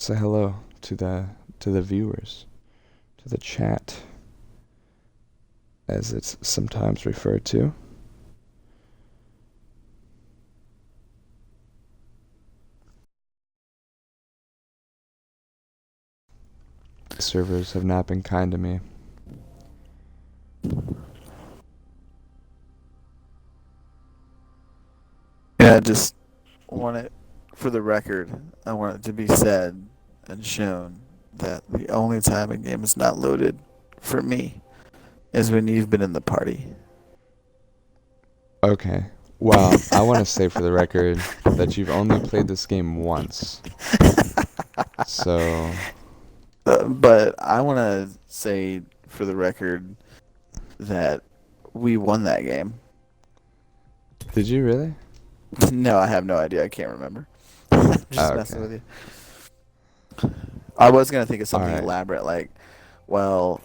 Say hello to the viewers, to the chat, as it's sometimes referred to. Servers have not been kind to me. Yeah, I just want it, for the record, I want it to be said and shown that the only time a game is not loaded for me is when you've been in the party. Okay. Well, I want to say for the record that you've only played this game once. So, But I want to say, for the record, that we won that game. did you really? No, I have no idea. I can't remember. I'm just messing Okay. with you. I was going to think of something Alright. elaborate like, well,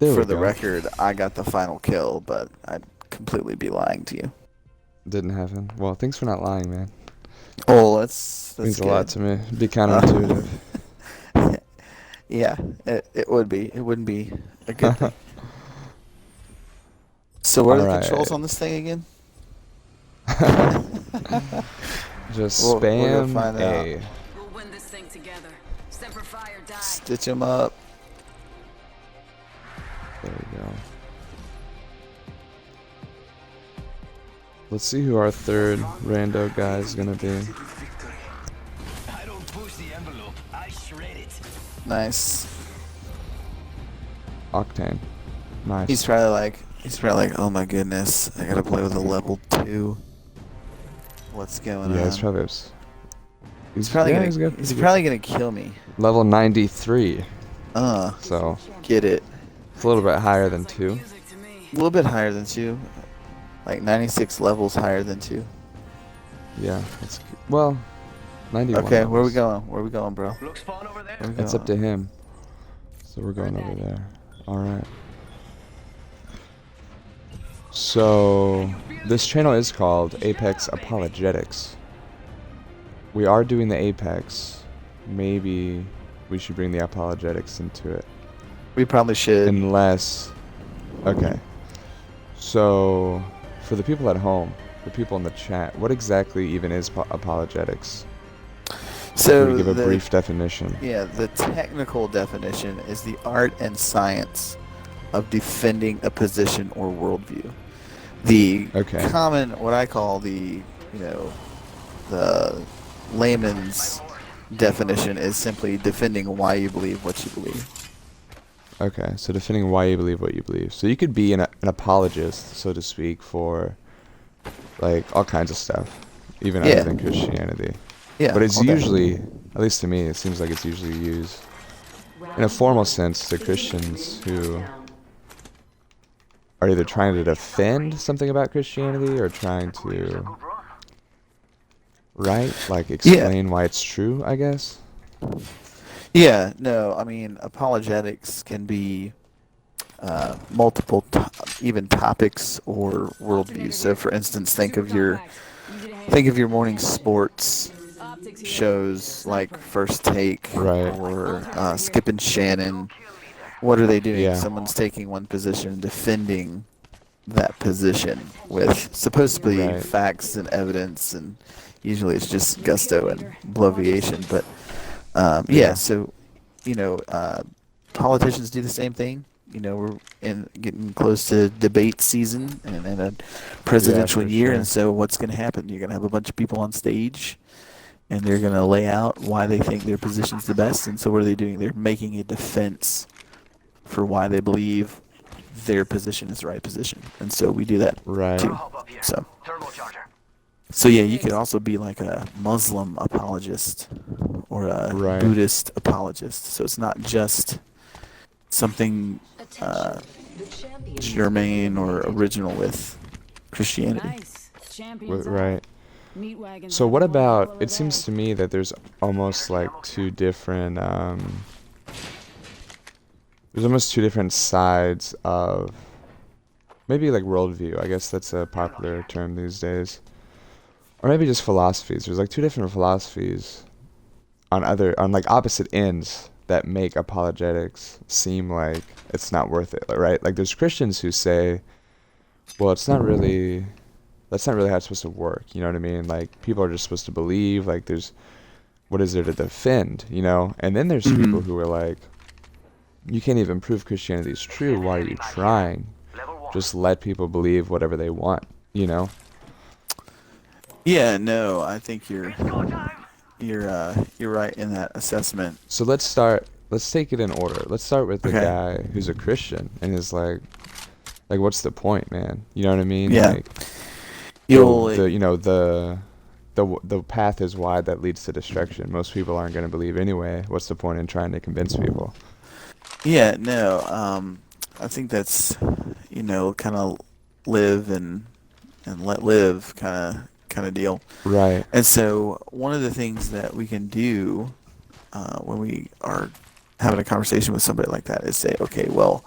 There for we the go. record, I got the final kill, but I'd completely be lying to you. Didn't happen. Well, thanks for not lying, man. Oh, that's Means a good. lot to me. Be Uh, counterintuitive. yeah, it would be. It wouldn't be a good thing. So what are the controls Alright. on this thing again? Just We'll go spam find out. A. We'll win this thing together. Semper Fi or die. Stitch them up. There we go. Let's see who our third rando guy is gonna be. I don't push the envelope, I shred it. Nice. Octane. Nice. He's probably like, oh my goodness, I gotta play with a level 2. What's going Yeah, on? he's probably He's probably yeah, gonna he's good. he's probably gonna kill me. Level 93. Uh, So get it. it's a little bit higher than 2. Music to me. A little bit higher than 2. Like 96 levels higher than 2. Yeah, it's well, 91. Okay, where we levels. going? Where we going, bro? Looks fun over there. Where we It's up to going? him. So we're going over there. Alright. So this channel is called Apex Apologetics. We are doing the Apex. Maybe we should bring the apologetics into it. We probably should. Unless, okay. So, for the people at home, the people in the chat, what exactly even is apologetics? So Can we give a the- brief definition? Yeah, the technical definition is the art and science of defending a position or worldview. The Okay. common, what I call the layman's definition is simply defending why you believe what you believe. Okay, so defending why you believe what you believe. So you could be an apologist, so to speak, for like all kinds of stuff, even other Yeah. than Christianity. Yeah, But it's all day. usually, at least to me, it seems like it's usually used in a formal sense to Christians who are either trying to defend something about Christianity or trying to, right? Like explain why it's true, I guess. Yeah, no, I mean, apologetics can be multiple, even topics or worldviews. So, for instance, think of your morning sports shows like First Take Right. or Skip and Shannon. What are they doing? Yeah. Someone's taking one position and defending that position with supposedly Right. facts and evidence, and usually it's just gusto and bloviation. But yeah, so politicians do the same thing. We're getting close to debate season and a presidential for year, sure. and so what's going to happen? You're going to have a bunch of people on stage, and they're going to lay out why they think their position's the best. And so what are they doing? They're making a defense for why they believe their position is the right position. And so we do that Right. too. So yeah, you could also be like a Muslim apologist or a Right. Buddhist apologist. So it's not just something germane or original with Christianity. Nice. Champions Right. Meat wagons So what all about, over it seems to me that there's almost like two different sides of maybe like worldview. I guess that's a popular term these days. Or maybe just philosophies. There's like two different philosophies on like opposite ends that make apologetics seem like it's not worth it, right? Like there's Christians who say, well, that's not really how it's supposed to work. You know what I mean? Like people are just supposed to believe. Like what is there to defend? You know? And then there's people who are like, you can't even prove Christianity is true. Why are you trying? Just let people believe whatever they want. You know? Yeah, no, I think you're right in that assessment. So let's take it in order. Let's start with the guy who's a Christian and is like what's the point, man? You know what I mean? Yeah. Like, the path is wide that leads to destruction. Most people aren't going to believe anyway. What's the point in trying to convince people? Yeah, no, I think that's, kind of live and let live kind of deal. Right. And so one of the things that we can do when we are having a conversation with somebody like that is say, okay, well,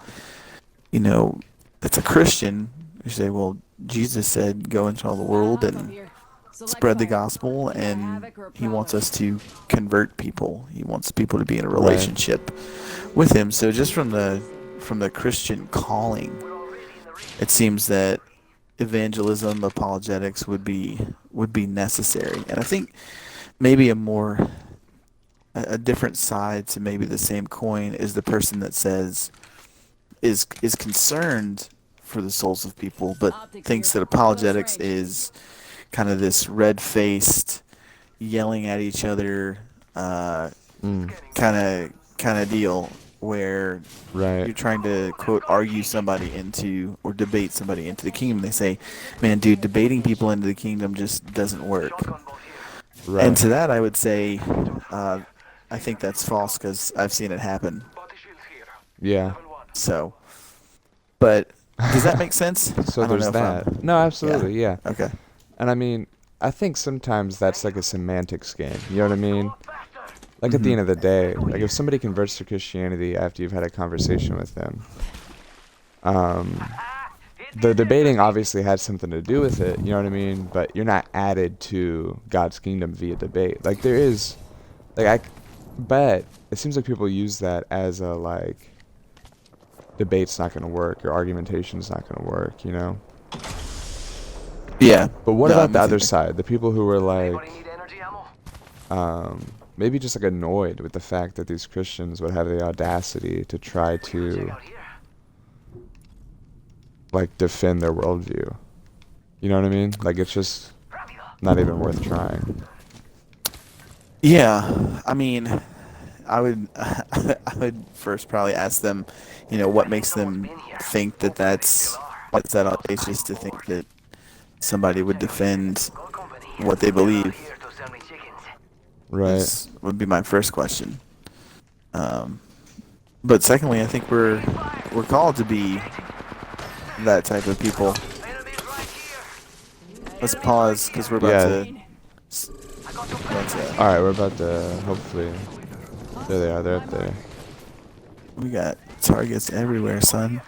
that's a Christian. You say, well, Jesus said, go into all the world and spread the gospel, and he wants us to convert people. He wants people to be in a relationship with him. So just from the Christian calling, it seems that evangelism, apologetics would be necessary. And I think maybe a different side to maybe the same coin is the person that says is concerned for the souls of people, but thinks that apologetics is kind of this red-faced, yelling at each other kind of deal, where you're trying to, quote, argue somebody into or debate somebody into the kingdom. They say, man, dude, debating people into the kingdom just doesn't work. Right. And to that I would say, I think that's false because I've seen it happen. Yeah. So, but does that make sense? So there's that. No, absolutely, yeah. Okay. And I mean, I think sometimes that's like a semantics game. You know what I mean? Like at the end of the day, like if somebody converts to Christianity after you've had a conversation with them, the debating obviously had something to do with it, you know what I mean? But you're not added to God's kingdom via debate. Like there is, but it seems like people use that as a like, debate's not going to work or argumentation's not going to work, you know? Yeah. But what about the other side? The people who were like, maybe just like annoyed with the fact that these Christians would have the audacity to try to like defend their worldview. You know what I mean? Like it's just not even worth trying. Yeah, I mean, I would first probably ask them, what makes them think that's audacious to think that somebody would defend what they believe. Right. This would be my first question. But secondly, I think we're called to be that type of people. Let's pause because we're about to. All right, we're about to hopefully. There they are. They're up there. We got targets everywhere, son.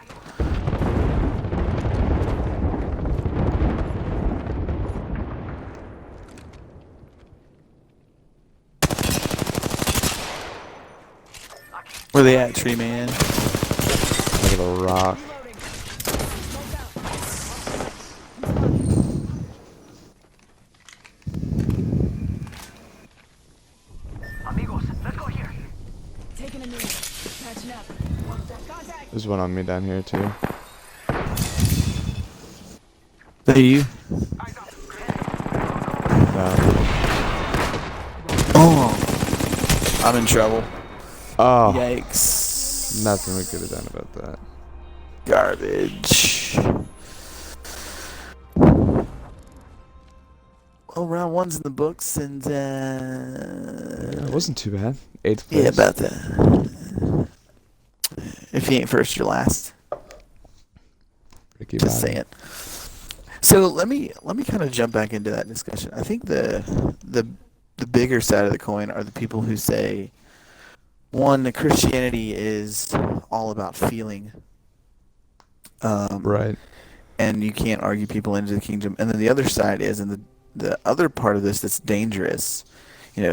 Where they at, tree man? Look at the rock. Taking a knee. Patching up. Contact. There's one on me down here too. That you? Oh, I'm in trouble. Oh. Yikes. Nothing we could have done about that. Garbage. Well, round one's in the books, and It wasn't too bad. 8th place. yeah, about that. If you ain't first, you're last. Ricky Just Bobby. saying. So let me kind of jump back into that discussion. I think the bigger side of the coin are the people who say, one, Christianity is all about feeling. Right. And you can't argue people into the kingdom. And then the other side is, and the other part of this that's dangerous,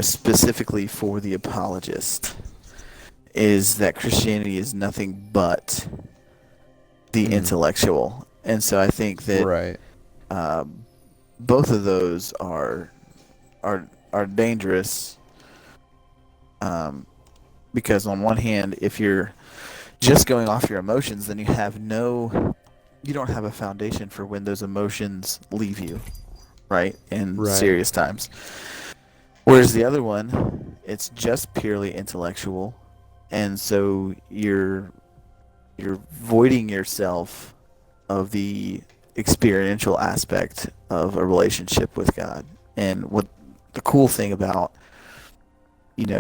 specifically for the apologist, is that Christianity is nothing but the intellectual. And so I think that Right. both of those are dangerous, because on one hand, if you're just going off your emotions, then you don't have a foundation for when those emotions leave you, right? In Right. serious times. Whereas the other one, it's just purely intellectual, and so you're voiding yourself of the experiential aspect of a relationship with God. And what the cool thing about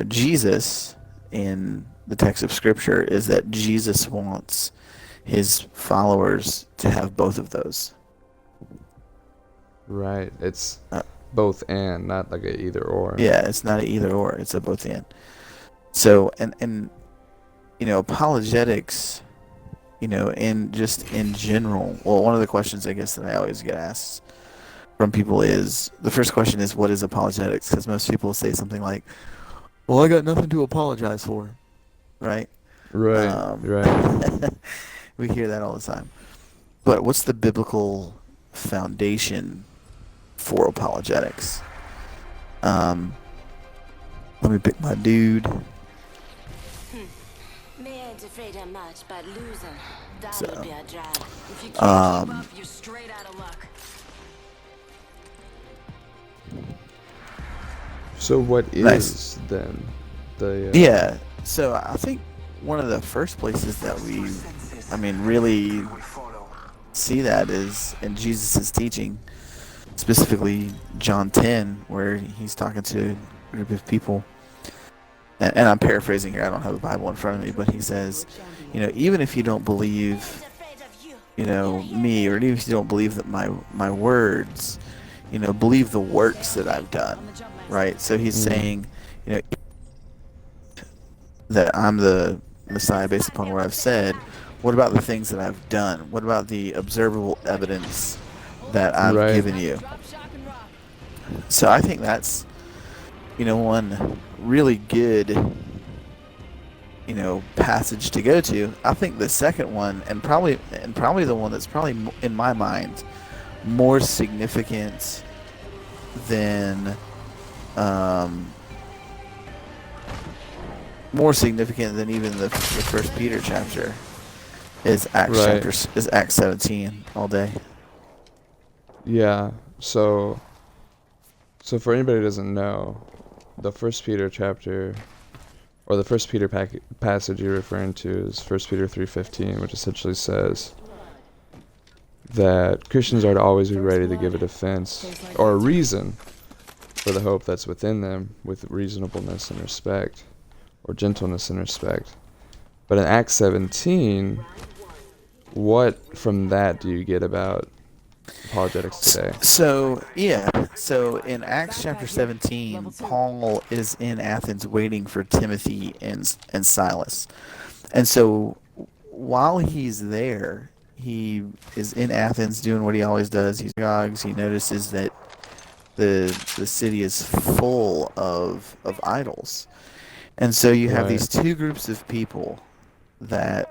Jesus in the text of Scripture is that Jesus wants his followers to have both of those. Right. It's Uh, both and, not like a either or. Yeah, it's not an either or; it's a both and. So, and apologetics, in just in general. Well, one of the questions I guess that I always get asked from people is, the first question is, what is apologetics? Because most people say something like, "Well, I got nothing to apologize for," right? Right. Right. We hear that all the time. But what's the biblical foundation for apologetics? Let me pick my dude. Me ain't afraid of much, but losing, that So, would be a drag. If you can't keep Um, up, you're straight out of luck. So what is Nice. then the Yeah. So I think one of the first places that we, really see that is in Jesus' teaching, specifically John 10, where he's talking to a group of people. And I'm paraphrasing here, I don't have the Bible in front of me, but he says, even if you don't believe, me, or even if you don't believe that my words, believe the works that I've done, right? So he's saying, that I'm the Messiah based upon what I've said. What about the things that I've done? What about the observable evidence that I've Right. given you? Drop, shock, and rock. So I think that's, one really good, passage to go to. I think the second one, and probably the one that's probably in my mind more significant than even the First Peter chapter, is Acts Right. is Acts 17 all day. Yeah. So for anybody who doesn't know, the First Peter chapter, or the First Peter passage you're referring to, is First Peter 3:15, which essentially says that Christians are to always be ready to give a defense or a reason for the hope that's within them, with reasonableness and respect, or gentleness and respect. But in Acts 17, what from that do you get about apologetics today? So in Acts chapter 17, Paul is in Athens waiting for Timothy and Silas, and so while he's there, he is in Athens doing what he always does. He notices that the city is full of idols, and so you have Right. these two groups of people that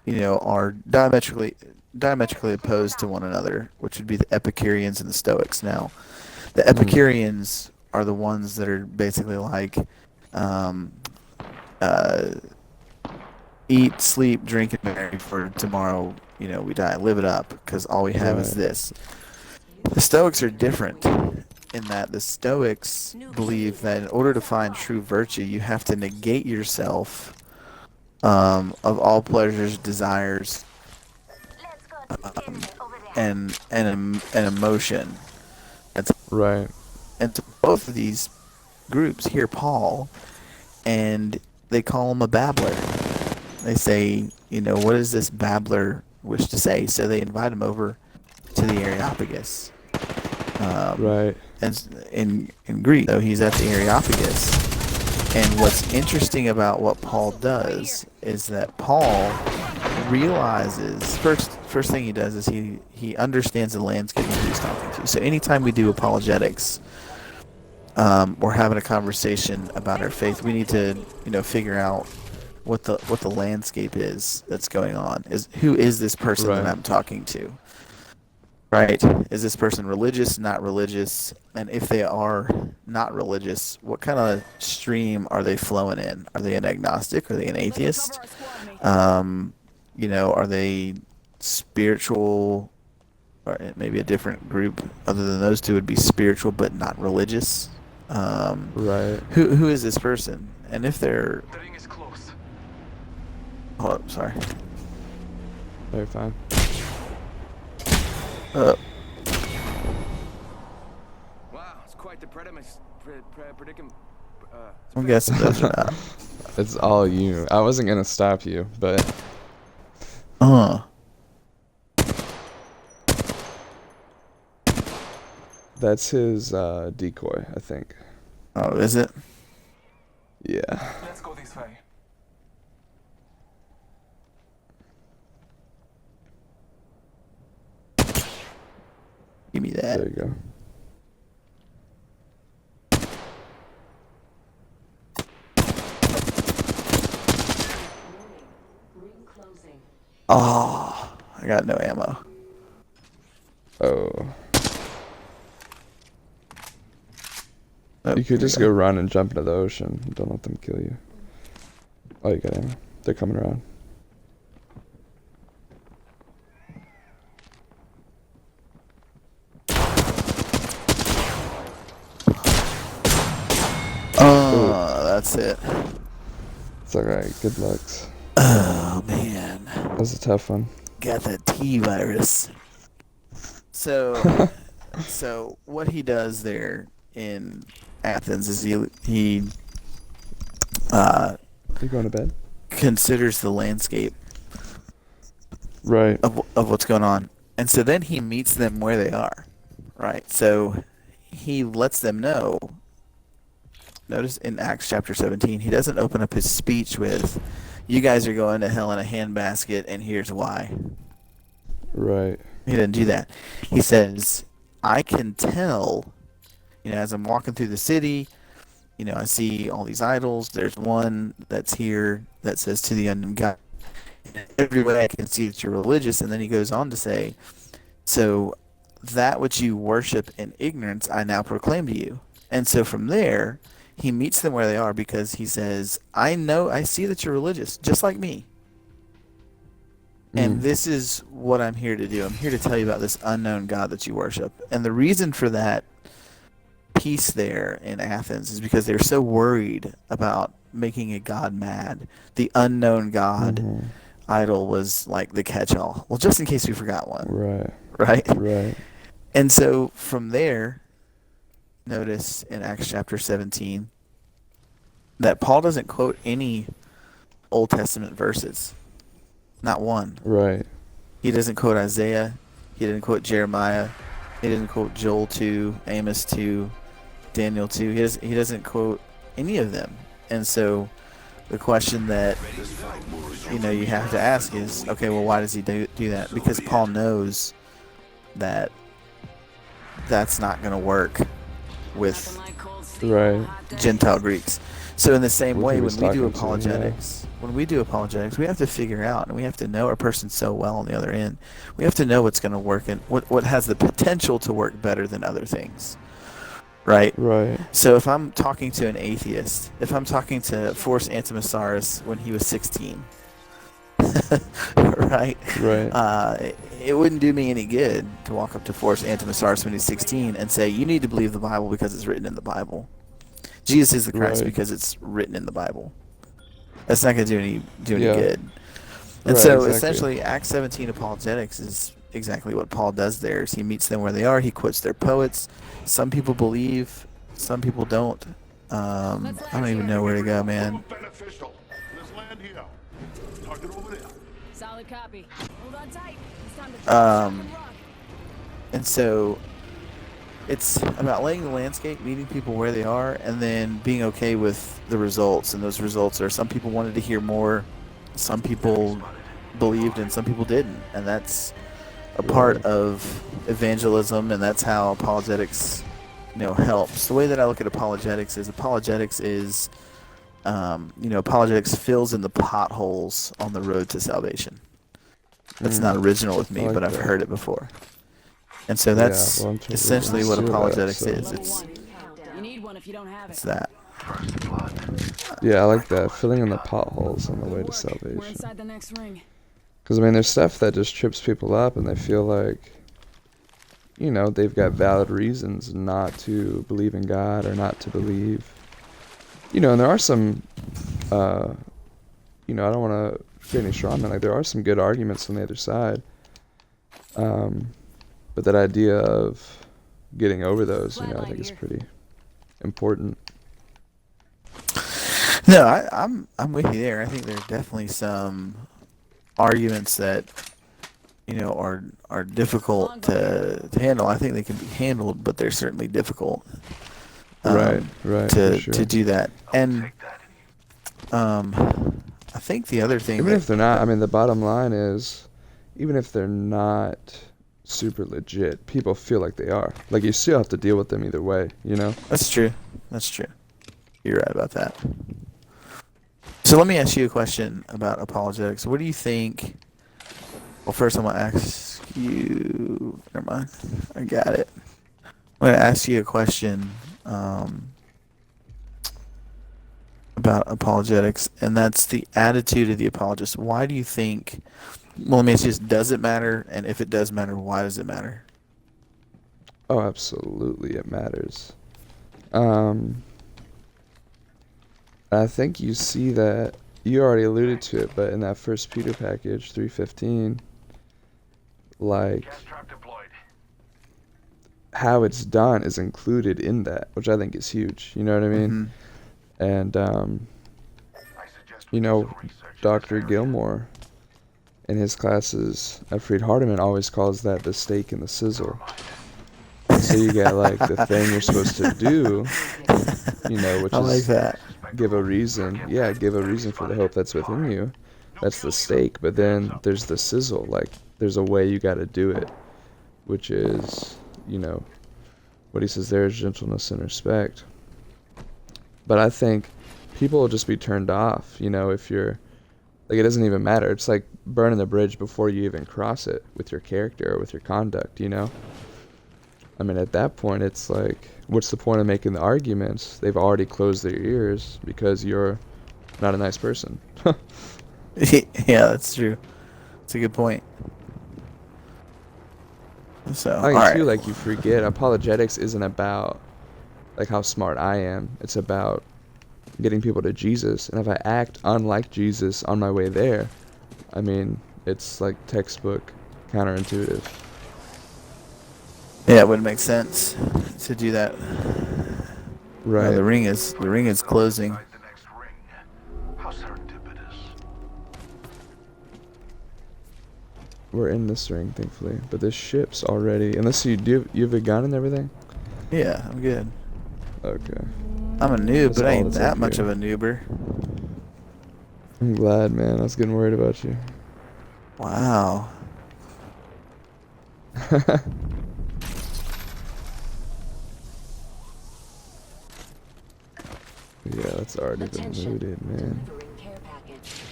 are diametrically opposed to one another, which would be the Epicureans and the Stoics. Now, the Epicureans are the ones that are basically like, eat, sleep, drink, and marry, for tomorrow, we die. Live it up, because all we have is Right. this. The Stoics are different in that the Stoics believe that in order to find true virtue, you have to negate yourself of all pleasures, desires, and emotion. Right. And to both of these groups, hear Paul, and they call him a babbler. They say, what does this babbler wish to say? So they invite him over to the Areopagus. Right. And in Greek, so he's at the Areopagus. And what's interesting about what Paul does is that Paul realizes, first thing he does is he understands the landscape of who he's talking to. So anytime we do apologetics, we're having a conversation about our faith, we need to, figure out what the landscape is that's going on. Who is this person that Right. I'm talking to? Right? Is this person religious, not religious? And if they are not religious, what kind of stream are they flowing in? Are they an agnostic? Are they an atheist? Are they spiritual? Or maybe a different group other than those two would be spiritual but not religious. Right. Who is this person? And if they're, The ring is close. hold up, sorry. Very fine. Uh, Wow, it's quite the predicament. I'm guessing those are not. It's all you. I wasn't gonna stop you, but that's his decoy, I think. Oh, is it? Yeah. Let's go this way. Give me that. There you go. Oh, I got no ammo. Oh. Oh, You could here just we go run and jump into the ocean. Don't let them kill you. Oh, you got ammo. They're coming around. Oh, that's it. It's alright. Good luck. Oh man, That was a tough one. got that T virus. So, so what he does there in Athens is he You going to bed? considers the landscape Right. of what's going on, and so then he meets them where they are, right? So he lets them know. Notice in Acts chapter 17, he doesn't open up his speech with, "You guys are going to hell in a handbasket, and here's why." Right. He didn't do that. He says, "I can tell, as I'm walking through the city, I see all these idols. There's one that's here that says to the unknown God. Every way I can see that you're religious." And then he goes on to say, "So that which you worship in ignorance, I now proclaim to you." And so from there, he meets them where they are because he says, I see that you're religious, just like me. And this is what I'm here to do. I'm here to tell you about this unknown God that you worship. And the reason for that piece there in Athens is because they're so worried about making a god mad. The unknown God idol was like the catch-all. Well, just in case we forgot one. Right. Right? Right. And so from there, notice in Acts chapter 17 that Paul doesn't quote any Old Testament verses. Not one. Right. He doesn't quote Isaiah. He didn't quote Jeremiah. He didn't quote Joel 2, Amos 2, Daniel 2. He doesn't quote any of them. And so the question that you have to ask is, okay, well, why does he do that? Because Paul knows that that's not going to work with Right. Gentile Greeks. So in the same Who way, he when was we do talking to, apologetics, we have to figure out, and we have to know our person so well on the other end. We have to know what's going to work and what has the potential to work better than other things. Right? Right. So if I'm talking to an atheist, if I'm talking to Force Antimosaurus when he was 16, right? Right. It wouldn't do me any good to walk up to Force Antimosaurus when he's 16 and say, "You need to believe the Bible because it's written in the Bible. Jesus is the Christ Right. because it's written in the Bible." That's not going to do any Yeah. good. And Right, so exactly. essentially, Acts 17 apologetics is exactly what Paul does there. Is he meets them where they are. He quotes their poets. Some people believe, some people don't. I don't even know where to go, man. Beneficial. Let's land here. Target over there. Solid copy. Hold on tight. It's time to drop Um, the rock. And so it's about laying the landscape, meeting people where they are, and then being okay with the results. And those results are, some people wanted to hear more, some people believed, and some people didn't. And that's a part of evangelism, and that's how apologetics helps. The way that I look at apologetics is apologetics fills in the potholes on the road to salvation. That's not original with I me, like but I've that. heard it before. And so Yeah, that's well, I'm trying to essentially what steal that, apologetics so- is. Level 1. You need one if you don't have It's it. that. Yeah, I like that. Filling in the potholes on the Good way to work. We're salvation. inside the next ring. Because, I mean, there's stuff that just trips people up and they feel like, they've got valid reasons not to believe in God or not to believe. And there are some, I don't want to create any straw man. Like, there are some good arguments on the other side. But that idea of getting over those, I think is pretty important. No, I'm with you there. I think there are definitely some arguments that are difficult to handle. I think they can be handled, but they're certainly difficult. Right, for To sure. do that, and I think the other thing Even that, if they're not, I mean, the bottom line is, even if they're not super legit, people feel like they are. Like, you still have to deal with them either way, that's true. That's true. You're right about that. So let me ask you a question about apologetics. What do you think? Well, first I'm gonna ask you. Never mind. I got it. I'm gonna ask you a question about apologetics, and that's the attitude of the apologist. Why do you think? Well, let me ask you this: does it matter? And if it does matter, why does it matter? Oh, absolutely, it matters. I think you see that, you already alluded to it, but in that first Peter package, 3:15, like, Gas trap deployed. how it's done is included in that, which I think is huge. You know what I mean? And, I suggest we do some research in this Dr. area. Gilmore, in his classes, Fried Hardeman always calls that the steak and the sizzle. So you get, like, the thing you're supposed to do, which I like is that. give a reason. Yeah, give a reason for the hope that's within you. That's the steak. But then there's the sizzle. Like, there's a way you got to do it, which is, what he says there is gentleness and respect. But I think people will just be turned off, if you're, like, it doesn't even matter. It's like burning the bridge before you even cross it with your character or with your conduct, I mean, at that point, it's like, what's the point of making the arguments? They've already closed their ears because you're not a nice person. Yeah, that's true. That's a good point. So, I all think, right. too, like, you forget, apologetics isn't about, like, how smart I am. It's about getting people to Jesus. And if I act unlike Jesus on my way there, I mean, it's, like, textbook counterintuitive. Yeah, it wouldn't make sense to do that. Right. The ring is closing. Inside the next ring. How serendipitous. We're in this ring, thankfully. But this ship's already... Unless you have a gun and everything? Yeah, I'm good. Okay. I'm a noob, That's but I all ain't that's that up much here. of a noober. I'm glad, man. I was getting worried about you. Wow. Yeah, that's already been looted, man. Care package.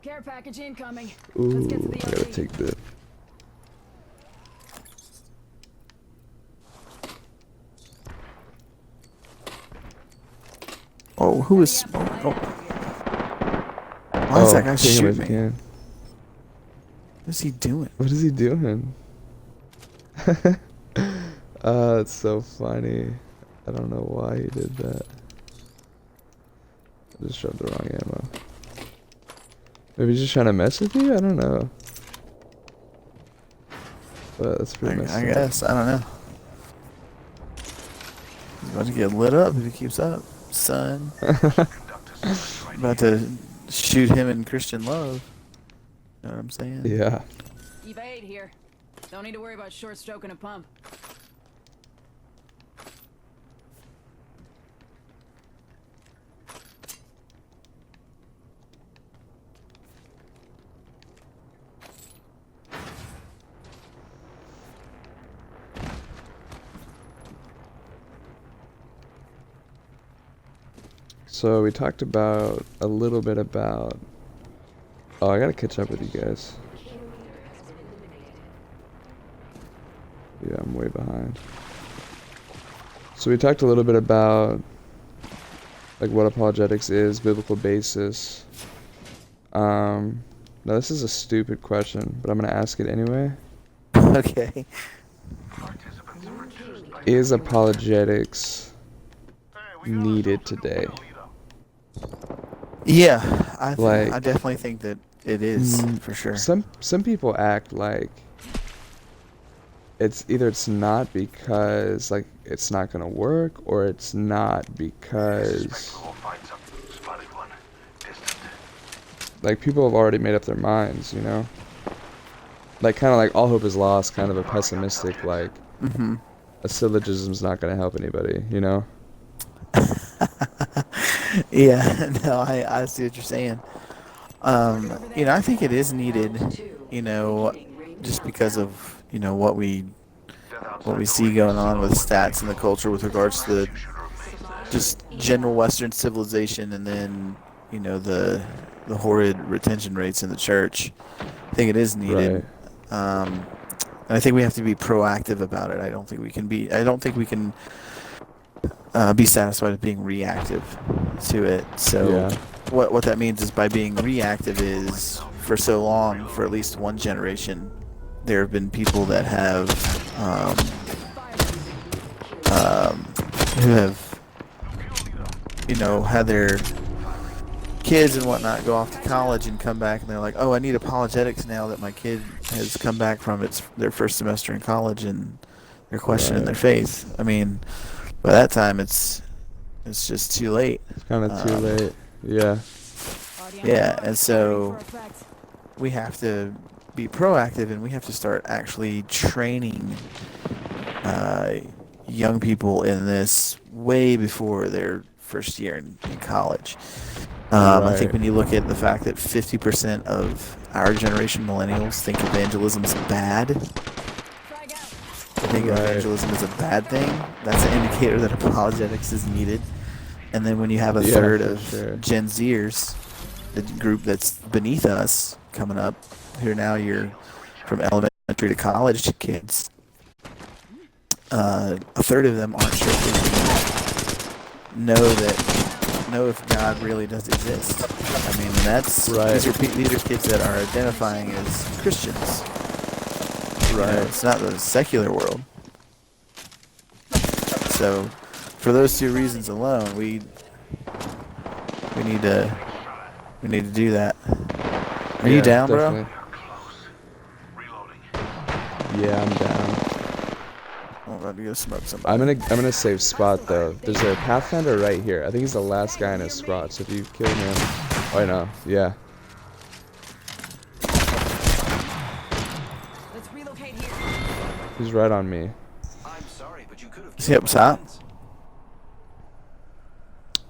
Care package incoming. Ooh, Let's get to the I gotta RV. take the... Oh, who is? Oh, why is that guy take him if shooting you me? can. What is he doing? What is he doing? It's so funny. I don't know why he did that. I just shoved the wrong ammo. Maybe he's just trying to mess with you? I don't know. But that's pretty messed I up. guess. I don't know. He's about to get lit up if he keeps up, son. About to shoot him in Christian love. You know what I'm saying? Yeah. Evade here. Don't need to worry about short stroking a pump. So we talked about a little bit about. Oh, I gotta catch up with you guys. Yeah, I'm way behind. So we talked a little bit about like what apologetics is, biblical basis. Now this is a stupid question, but I'm gonna ask it anyway. Okay. Is apologetics needed today? Yeah, Like, I definitely think that it is for sure. Some people act like it's not because like it's not gonna work, or it's not because like people have already made up their minds, you know? Like kind of like all hope is lost, kind of a pessimistic like a syllogism's not gonna help anybody, you know? Yeah, no, I see what you're saying. I think it is needed, just because of, what we see going on with stats in the culture with regards to just general Western civilization, and then, the horrid retention rates in the church. I think it is needed. Right. And I think we have to be proactive about it. I don't think we can be satisfied with being reactive to it. So Yeah. what that means is, by being reactive, is for so long, for at least one generation, there have been people that have who have had their kids and whatnot go off to college and come back, and they're like, oh, I need apologetics now that my kid has come back from their first semester in college, and they're questioning their faith. I mean, by that time it's just too late. It's kind of too late. Yeah. Yeah, and so we have to be proactive, and we have to start actually training young people in this way before their first year in college. I think Right. when you look at the fact that 50% of our generation, millennials, think evangelism's bad, think evangelism is a bad thing, that's an indicator that apologetics is needed. And then when you have a Yeah, third for of sure. Gen Zers, the group that's beneath us, coming up, who now you're from elementary to college kids, a third of them aren't sure if they know if God really does exist. I mean, that's Right. these are kids that are identifying as Christians. Right. It's not the secular world. So, for those two reasons alone, we need to do that. Are you Yeah, down, definitely. Reloading. Yeah, I'm down. bro? I'm about to go smoke somebody. I'm gonna save spot though. There's a Pathfinder right here. I think he's the last guy in his squad. So if you kill him, oh I know. Yeah. Let's relocate here. He's right on me. I'm sorry, but you could have Is he up top?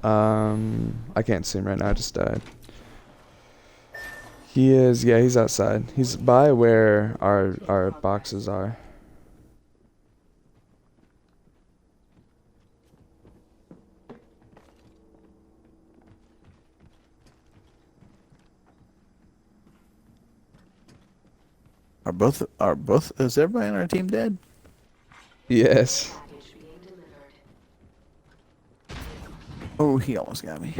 I can't see him right now. I just died. He is. Yeah, he's outside. He's by where our boxes are. Are both is everybody on our team dead? Yes. Package being delivered. Oh, he almost got me.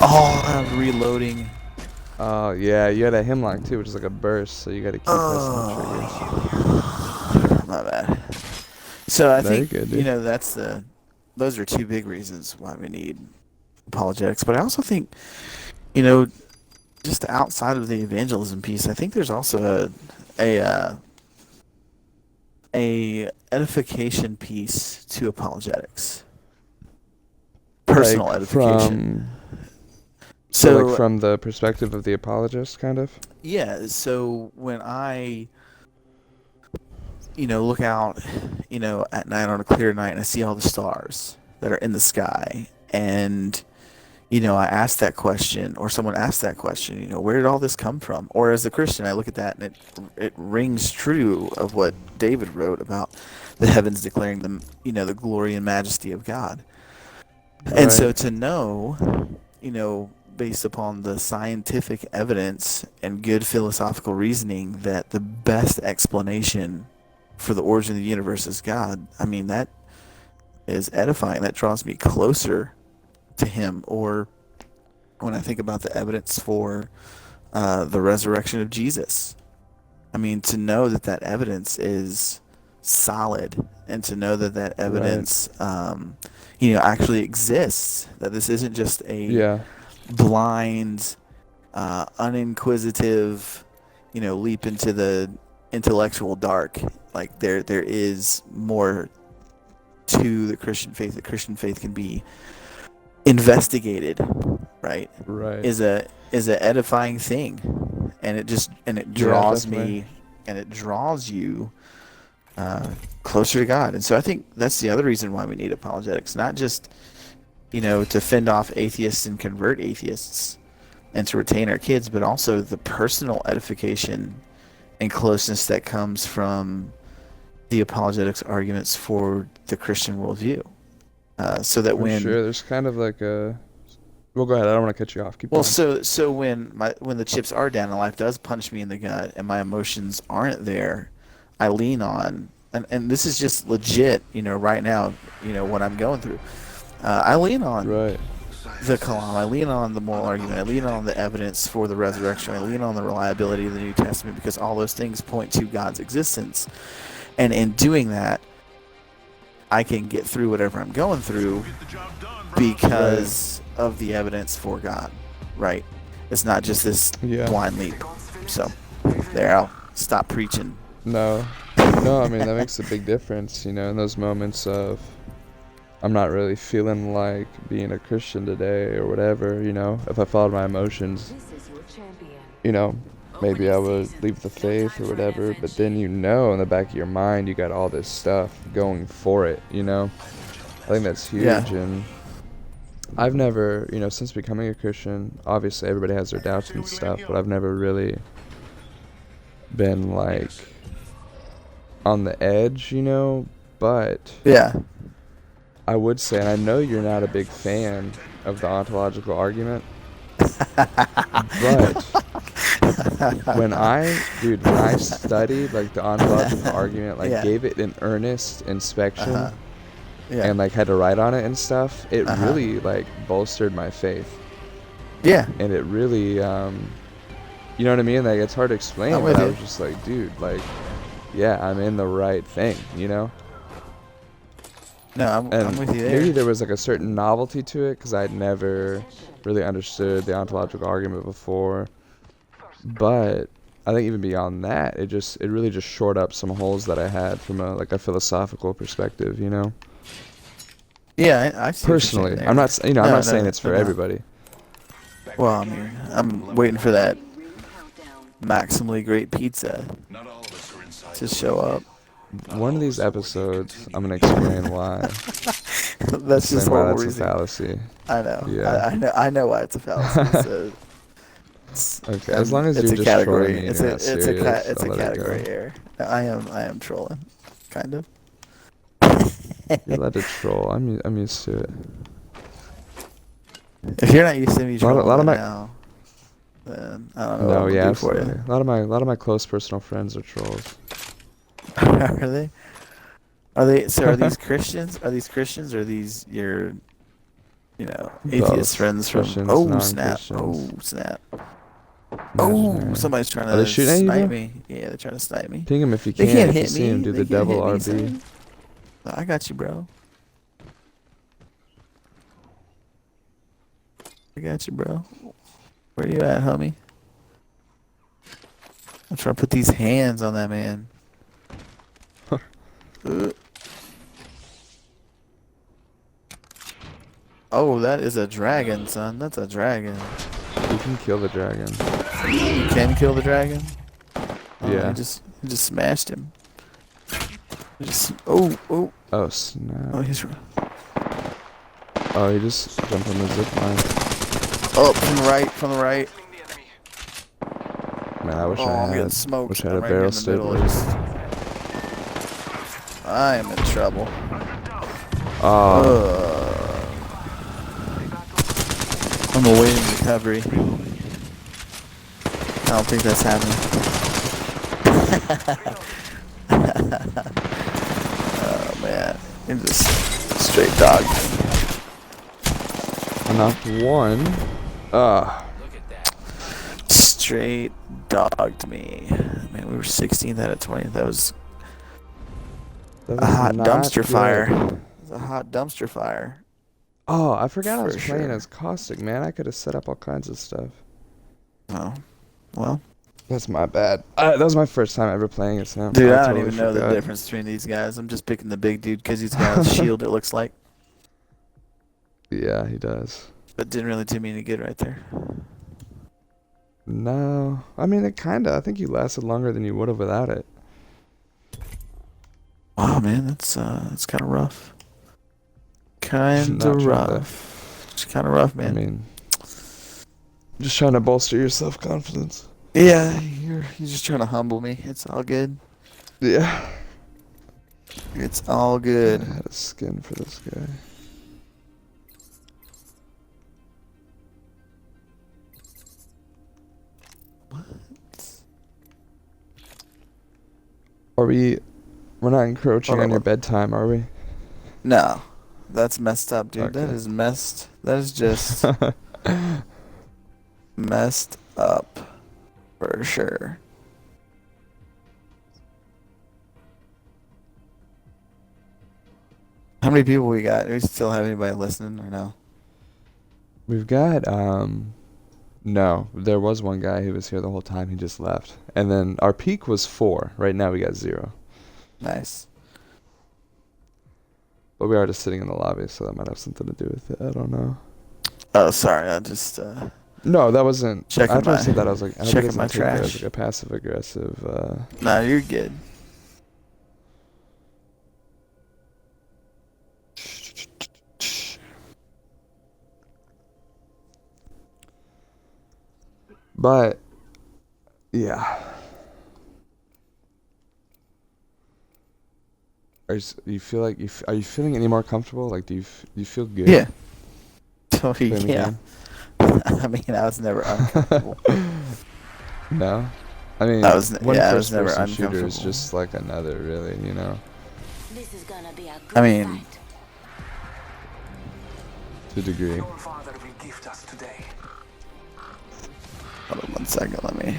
Oh, I'm reloading. Oh yeah, you had a hemlock too, which is like a burst. So you got to keep pressing the triggers. My bad. So I No, you're think good, dude. those are two big reasons why we need apologetics. But I also think, just outside of the evangelism piece, I think there's also a edification piece to apologetics. Personal Like edification. So So like from the perspective of the apologist, kind of. yeah, so when I look out, at night on a clear night, and I see all the stars that are in the sky, and I asked that question, or someone asked that question, where did all this come from? Or as a Christian, I look at that and it rings true of what David wrote about the heavens declaring the glory and majesty of God. And so Right. to know, based upon the scientific evidence and good philosophical reasoning that the best explanation for the origin of the universe is God, I mean, that is edifying. That draws me closer to Him. Or when I think about the evidence for the resurrection of Jesus, I mean, to know that that evidence is solid, and to know that that Right. evidence, actually exists, that this isn't just a Yeah. blind, uninquisitive, leap into the intellectual dark. Like there is more to the Christian faith. The Christian faith can be investigated, right? Right. Is a edifying thing, and it Yeah, draws definitely. me, and it draws you closer to God. And so I think that's the other reason why we need apologetics, not just to fend off atheists and convert atheists and to retain our kids, but also the personal edification and closeness that comes from the apologetics arguments for the Christian worldview. So that For when sure. There's kind of like a. Well, go ahead. I don't want to cut you off. Keep Well, going. so when the chips are down and life does punch me in the gut and my emotions aren't there, I lean on, and this is just legit, right now, what I'm going through. I lean on Right. the Kalam. I lean on the moral argument. I lean on the evidence for the resurrection. I lean on the reliability of the New Testament, because all those things point to God's existence. And in doing that, I can get through whatever I'm going through Get the job done, bro. because of the evidence for God, right? It's not just this Yeah. blind leap. So, there, I'll stop preaching. No. No, I mean, that makes a big difference, in those moments of I'm not really feeling like being a Christian today or whatever, if I followed my emotions, This is your champion. maybe I would leave the faith or whatever, but then in the back of your mind you got all this stuff going for it, I think that's huge. Yeah. And I've never, since becoming a Christian, obviously everybody has their doubts and stuff, but I've never really been like on the edge, but Yeah. I would say, and I know you're not a big fan of the ontological argument, but when I studied like the ontological argument, like Yeah. gave it an earnest inspection Uh-huh. Yeah. and like had to write on it and stuff, it Uh-huh. really like bolstered my faith. Yeah. And it really, you know what I mean? Like it's hard to explain, I'm but with I you. was just like, dude, like, yeah, I'm in the right thing, No, I'm And with you maybe there. there was like a certain novelty to it because I'd never really understood the ontological argument before. But I think even beyond that, it really just shored up some holes that I had from a philosophical perspective, Yeah, I see what you're saying Personally, there. I'm not, I'm No, not no, saying it's for no. everybody. Well, I mean, I'm waiting for that Ring countdown. maximally great pizza Not all of us are inside. to show up. One of these episodes, I'm gonna explain why. That's just Explain why horrible that's a reasoning. fallacy. I know. Yeah. I know why it's a fallacy. Okay, as long as it's you're a just category. trolling me and It's you're a not serious, it's I'll a let it category go. error. No, I am trolling, kind of. You're allowed to troll. I'm used to it. If you're not used to me A lot of trolling my- now, then I don't know No, what I'm yeah, gonna do for absolutely. you. A lot of my close personal friends are trolls. Are they? Are they? So are these Christians? Are these Christians? Or are these your, atheist Both. friends from? Christians, Oh snap! non-Christians. Oh snap! Oh, Imaginary. somebody's trying Are they to shooting at you, snipe bro? me. Yeah, they're trying to snipe me. Ping him if you They can. can't If you hit see me. him, do They the can't double hit me, RB. son. I got you, bro. I got you, bro. Where you at, homie? I'm trying to put these hands on that man. Oh, that is a dragon, son. That's a dragon. You can kill the dragon. You can kill the dragon? Oh, Yeah. You just smashed him. Oh. Oh snap! Oh, he's. Oh, he just jumped on the zip line. Oh, from the right, from the right. Man, I wish Oh, I I'm getting had. smoked. Wish I had I'm a right here barrel in the middle. stapler. I am in trouble. Oh, I'm awaiting recovery. I don't think that's happening. Oh man, you're just straight dog. I knocked one. Ah, Straight dogged me. Man, we were 16th out of 20. That was that a was hot not dumpster good. fire. It was a hot dumpster fire. Oh, I forgot I was For playing sure. as Caustic, man. I could have set up all kinds of stuff. Oh, well. That's my bad. That was my first time ever playing as him. Dude, I don't totally even know the forgot. difference between these guys. I'm just picking the big dude because he's got a shield, it looks like. Yeah, he does. But didn't really do me any good right there. No, I mean it kinda. I think you lasted longer than you would have without it. Wow, man, that's kind of rough. Kind Not of trying to. rough. It's kind of rough, I man. mean, just trying to bolster your self-confidence. Yeah, you're just trying to humble me. It's all good. Yeah. It's all I good. had a skin for this guy. Are we? We're not encroaching Hold on on, your what? bedtime, are we? No, that's messed up, dude. That Okay. is messed. That is just messed up for sure. How many people we got? Do we still have anybody listening or no? We've got no, there was one guy who was here the whole time. He just left. And then our peak was 4. Right now we got 0. Nice. But we are just sitting in the lobby, so that might have something to do with it. I don't know. Oh, sorry. I just No, that wasn't. Checking After I my- said that, I was like, I hope he checking doesn't my take that as trash. like a passive aggressive. Nah, you're good. But yeah. You feel like are you feeling any more comfortable? Like, do you feel good? Yeah. Oh, playing the yeah. game? I mean, I was never uncomfortable. No. I mean, I was one yeah, I was never first-person shooter is uncomfortable. just like another, really. You know, This is gonna be a good I mean, fight. to a degree. Your father will gift us today. hold on 1 second. Let me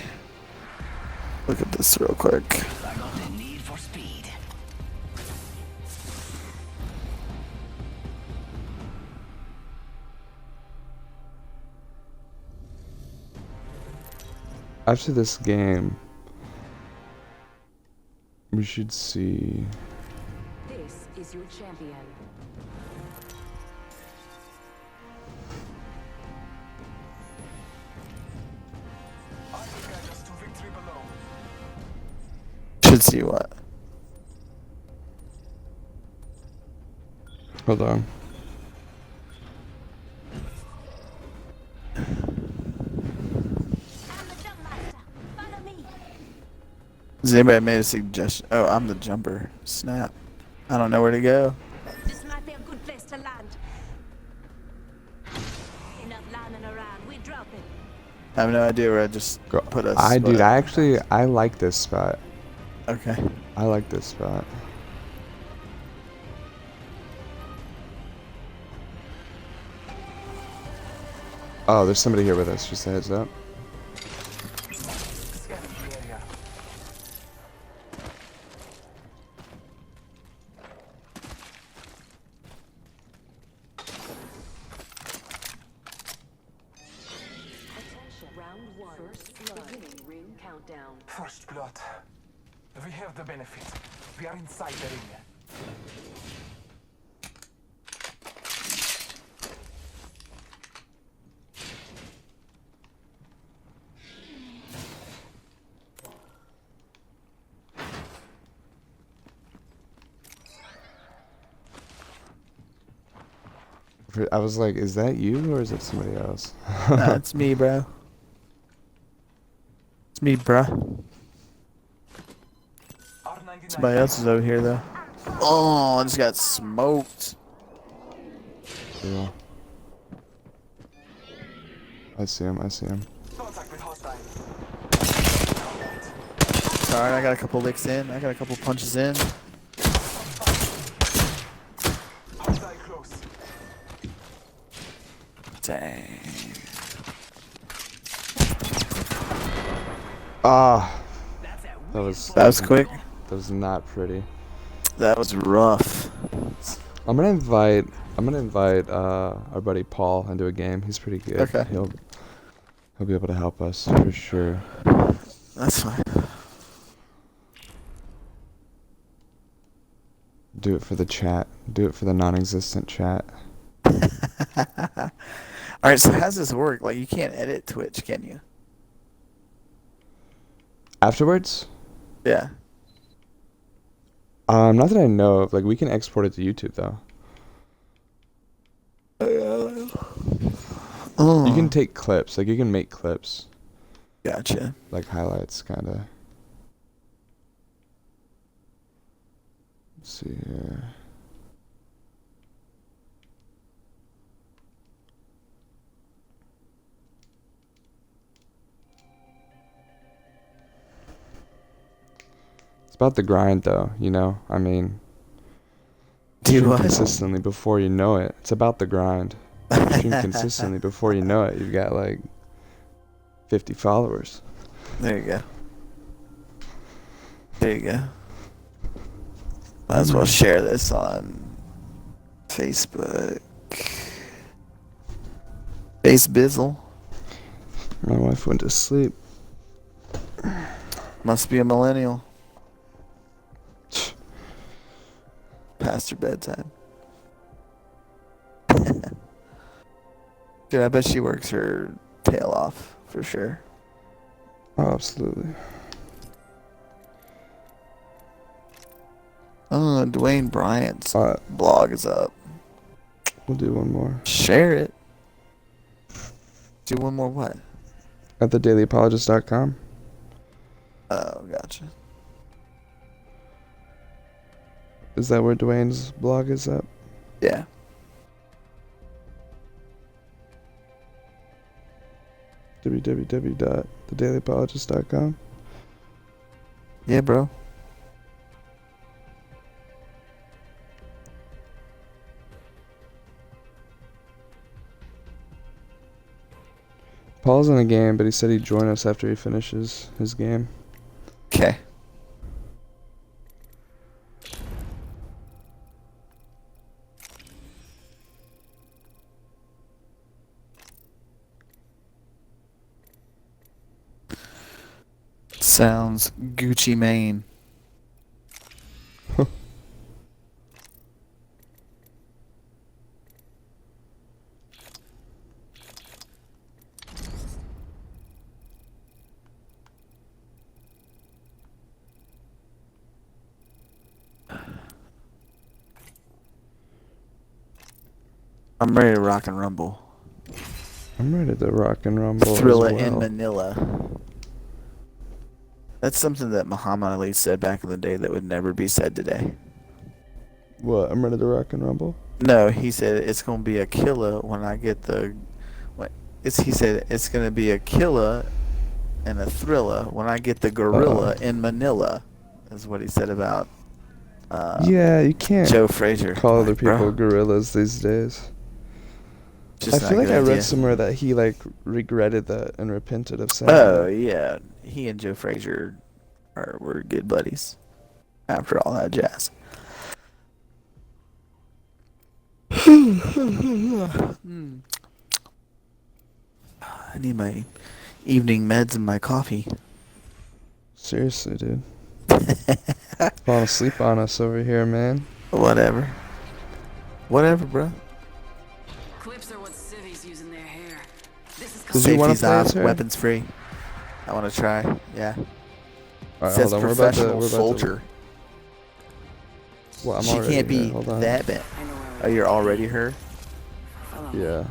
look at this real quick. I got the need for speed. After this game, we should see. This is your champion. I will guide us to victory below. Should see what? Hold on. Has anybody made a suggestion? Oh, I'm the jumper. Snap. I don't know where to go. This might be a good place to land. Enough landing around. We drop it. I have no idea where I just Go. put us. Dude, I like this spot. Okay. I like this spot. Oh, there's somebody here with us. Just a heads up. Scanning the area. Attention. Round 1. First blood. Beginning ring countdown. First blood. We have the benefit. We are inside the ring. I was like, is that you or is it somebody else? Nah, it's me, bro. It's me, bruh. R99 Somebody else is over here, though. Oh, I just got smoked. Yeah. I see him. Contact with hostile. Alright, I got a couple licks in. I got a couple punches in. Hostile close. Dang. Ah, that was quick. That was not pretty. That was rough. I'm gonna invite our buddy Paul into a game. He's pretty good. Okay. He'll be able to help us for sure. That's fine. Do it for the chat. Do it for the non-existent chat. Alright, so how's this work? Like, you can't edit Twitch, can you? Afterwards? Yeah. Not that I know of. Like, we can export it to YouTube though. Oh, You can take clips. Like, you can make clips. gotcha. Like highlights, kind of. Let's see here. It's about the grind, though. You know, I mean, Do stream what? consistently before you know it. It's about the grind. Stream consistently before you know it. You've got like 50 followers. There you go. There you go. Might as well share this on Facebook. Face Bizzle. My wife went to sleep. Must be a millennial. Past her bedtime. Dude, I bet she works her tail off for sure. Oh, absolutely. Oh, Dwayne Bryant's Alright, blog is up. we'll do one more. Share it. Do one more what? At thedailyapologist.com. Oh, gotcha. Is that where Dwayne's blog is at? Yeah. www.thedailyapologist.com. Yeah, bro. Paul's in the game, but he said he'd join us after he finishes his game. Okay. Sounds Gucci Mane. I'm ready to rock and rumble. I'm ready to rock and rumble. Thriller as in well. Manila. That's something that Muhammad Ali said back in the day that would never be said today. What? I'm ready to rock and rumble? No, he said it's gonna be a killer when I get the. He said it's gonna be a killer and a thriller when I get the gorilla in Manila. Is what he said about. Yeah, you can't Joe Frazier. call other Like, bro, people gorillas these days. just I not feel a like good I read idea. somewhere that he like regretted that and repented of saying Oh that. yeah, he and Joe Frazier were good buddies. After all that jazz. I need my evening meds and my coffee. Seriously, dude. Falling asleep on us over here, man. Whatever. Whatever, bro. Clips are what civvies use in their hair. This is Did you wanna Safety's play off, as her? weapons free. I want to try. Yeah. Alright, Says hold on. professional soldier. Well, I'm She already can't here. be Hold on. that bad. I know where Oh, you're already her? Yeah.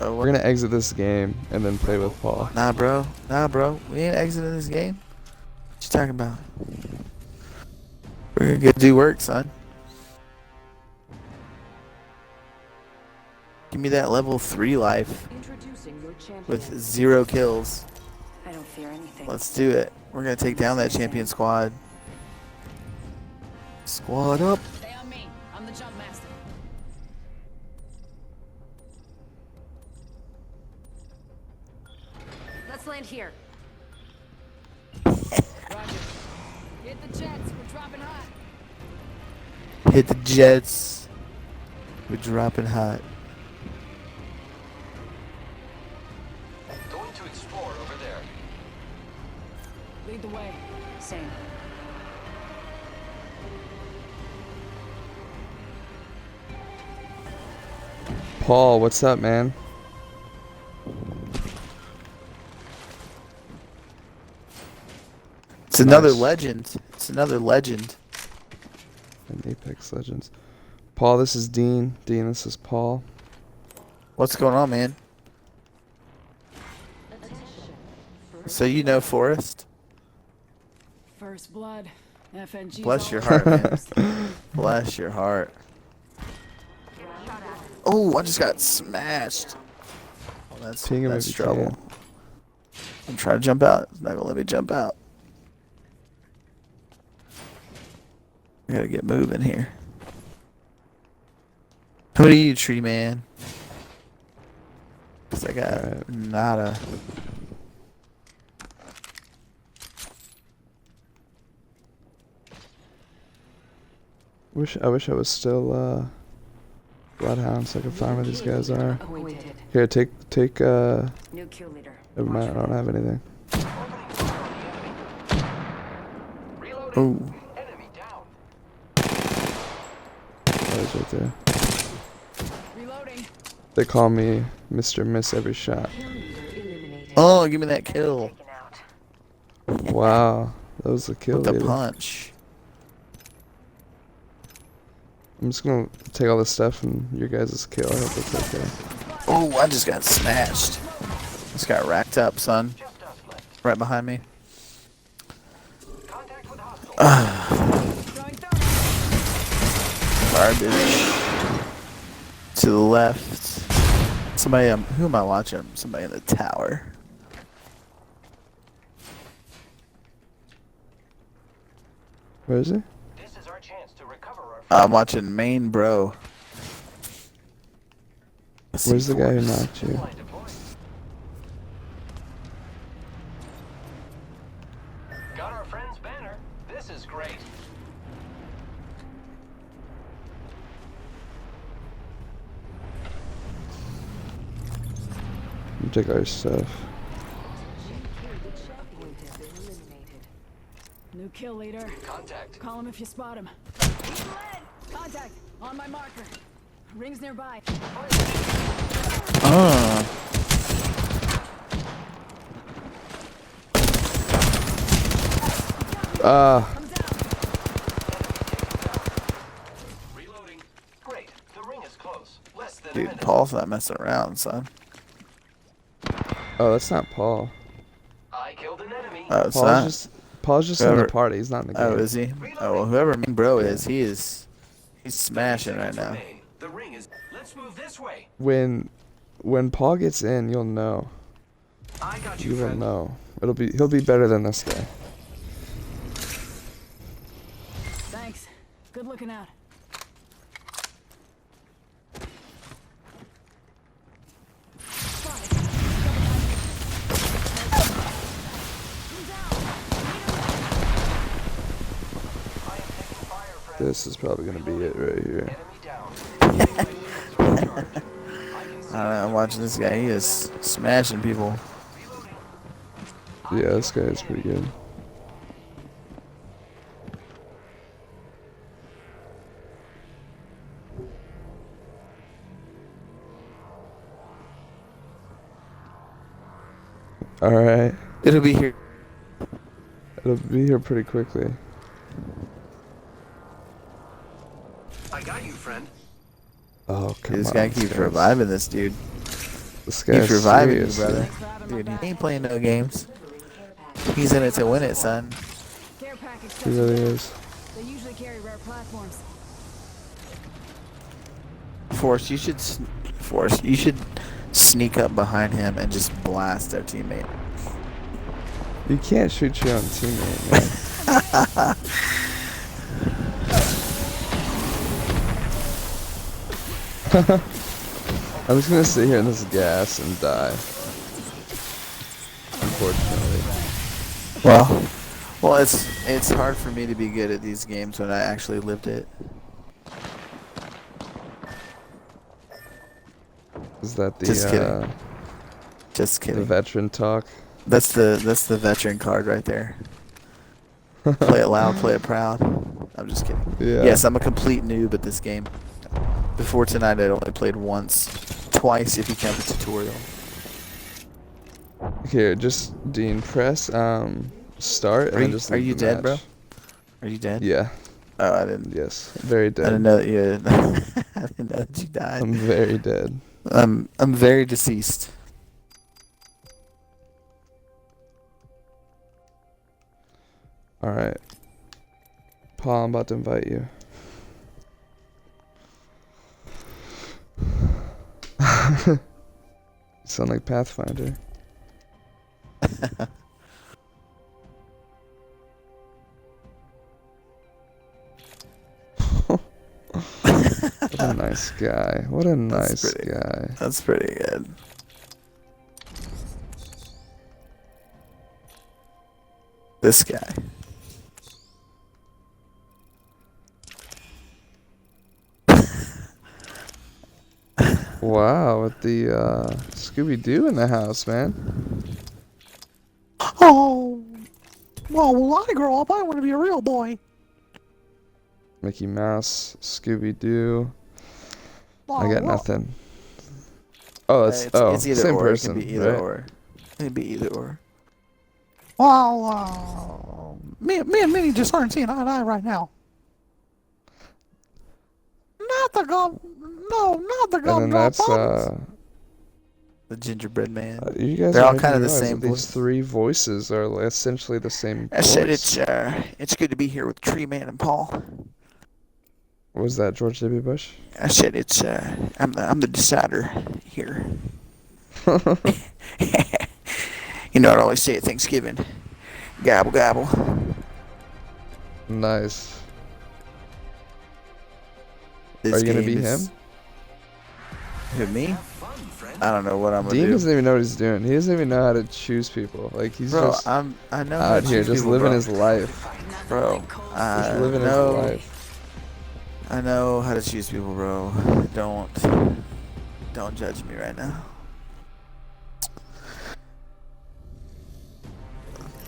Oh, We're gonna exit this game and then play with Paul. Nah, bro. Nah, bro. We ain't exiting this game. What you talking about? We're gonna go do work, son. Give me that level 3 life Introducing your champion. with 0 kills. I don't fear anything. Let's do it. We're gonna take down that champion squad. Squad up. Stay on me. I'm the jump master. Let's land here. Roger. Hit the jets. We're dropping hot. Hit the jets. We're dropping hot. Going to explore over there. Lead the way. Same. Paul, what's up, man? It's another Nice. legend. It's another legend. And Apex Legends. Paul, this is Dean. Dean, this is Paul. What's going on, man? So you know Forrest? First blood. FNG. Bless your heart, man. Bless your heart. Oh, I just got smashed. Oh, that's Ping him if you trouble. can. I'm trying to jump out. It's not gonna let me jump out. I gotta get moving here. Who are you, tree man? 'Cause I got Alright. nada. I wish I was still Bloodhound so I could find where these guys are. Appointed. Here, take New kill leader. never mind, I don't have anything. Oh, Enemy down. That was right there. Reloading. They call me Mr. Miss Every Shot. Kill leader eliminated. oh, give me that kill Wow, that was a kill with the leader. punch. I'm just gonna take all this stuff and your guys' kill. I hope it's okay. Oh, I just got smashed. Just got racked up, son. Just us left. Right behind me. Contact with hostile. Throwing thermite. Garbage. To the left. Somebody, who am I watching? Somebody in the tower. Where is he? This is our chance to recover our I'm watching main bro. Where's the guy who knocked you? line deployed. Got our friend's banner. This is great. You take our stuff. New kill leader. Contact. Call him if you spot him. He's led. Contact. On my marker. Rings nearby. Ah, I'm down. Reloading. Great. The ring is close. Less than a Dude, minute. Paul's not messing around, son. oh, that's not Paul. I killed an enemy. Oh, it's not? Paul's just in Whoever- the party. He's not in the game. Oh, is he? Oh, well, whoever main bro is, he's smashing right now. Remain. The ring is. Let's move this way. When Paul gets in, you'll know. I got You you, will friend. know. He'll be better than this guy. Thanks. Good looking out. I am taking fire, friend. This is probably gonna be it right here. Enemy down. I don't know, I'm watching this guy. He is smashing people. Yeah, this guy is pretty good. Alright. It'll be here. It'll be here pretty quickly. I got you, friend. Oh, come This on. guy keeps reviving this dude. This guy's Keeps reviving you, serious, brother. Thanks for having my Dude, back. he ain't playing no games. He's in it to win it, son. Care package He touching really down. is. They usually carry rare platforms. Force, you should sneak up behind him and just blast their teammate. You can't shoot your own teammate, man. I'm just gonna sit here in this gas and die. Unfortunately. Well, it's hard for me to be good at these games when I actually lived it. Is that the Just kidding. Just the kidding. veteran talk? That's the veteran card right there. Play it loud, play it proud. I'm just kidding. Yeah. Yes, I'm a complete noob at this game. Before tonight, I'd only played twice if you count the tutorial. Here, just Dean, press start and then just Are leave you the dead, bro? match. Are you dead? Yeah. Oh, I didn't. Yes. Very I dead. didn't know that you. I didn't know that you died. I'm very dead. I'm very deceased. All right. Paul, I'm about to invite you. You sound like Pathfinder. What a nice guy. What a nice pretty- guy. That's pretty good. This guy. Wow, with the Scooby-Doo in the house, man. Oh, well, when I grow up, I want to be a real boy. Mickey Mouse, Scooby-Doo. I got well, nothing. Oh, it's It's either same or. person, It can be either right? or. It can be either or. Well, me and Minnie just aren't seeing eye to eye right now. Not the gum. No, not the And then gumdrop that's buttons. The gingerbread man. you guys They're all don't kind of even the realize same that voice. These three voices are essentially the same I said voice. it's good to be here with Tree Man and Paul. What was that, George W. Bush? I said it's I'm the decider here. You know what I always say at Thanksgiving. Gobble gobble. Nice. This Are you gonna game be is- him? Who, me? I don't know what I'm gonna Dean do. doesn't even know what he's doing. He doesn't even know how to choose people. Like he's Bro, just I know how out to here, choose just people, living bro. his life. Bro, Just living his know, life. I know how to choose people, bro. Don't judge me right now.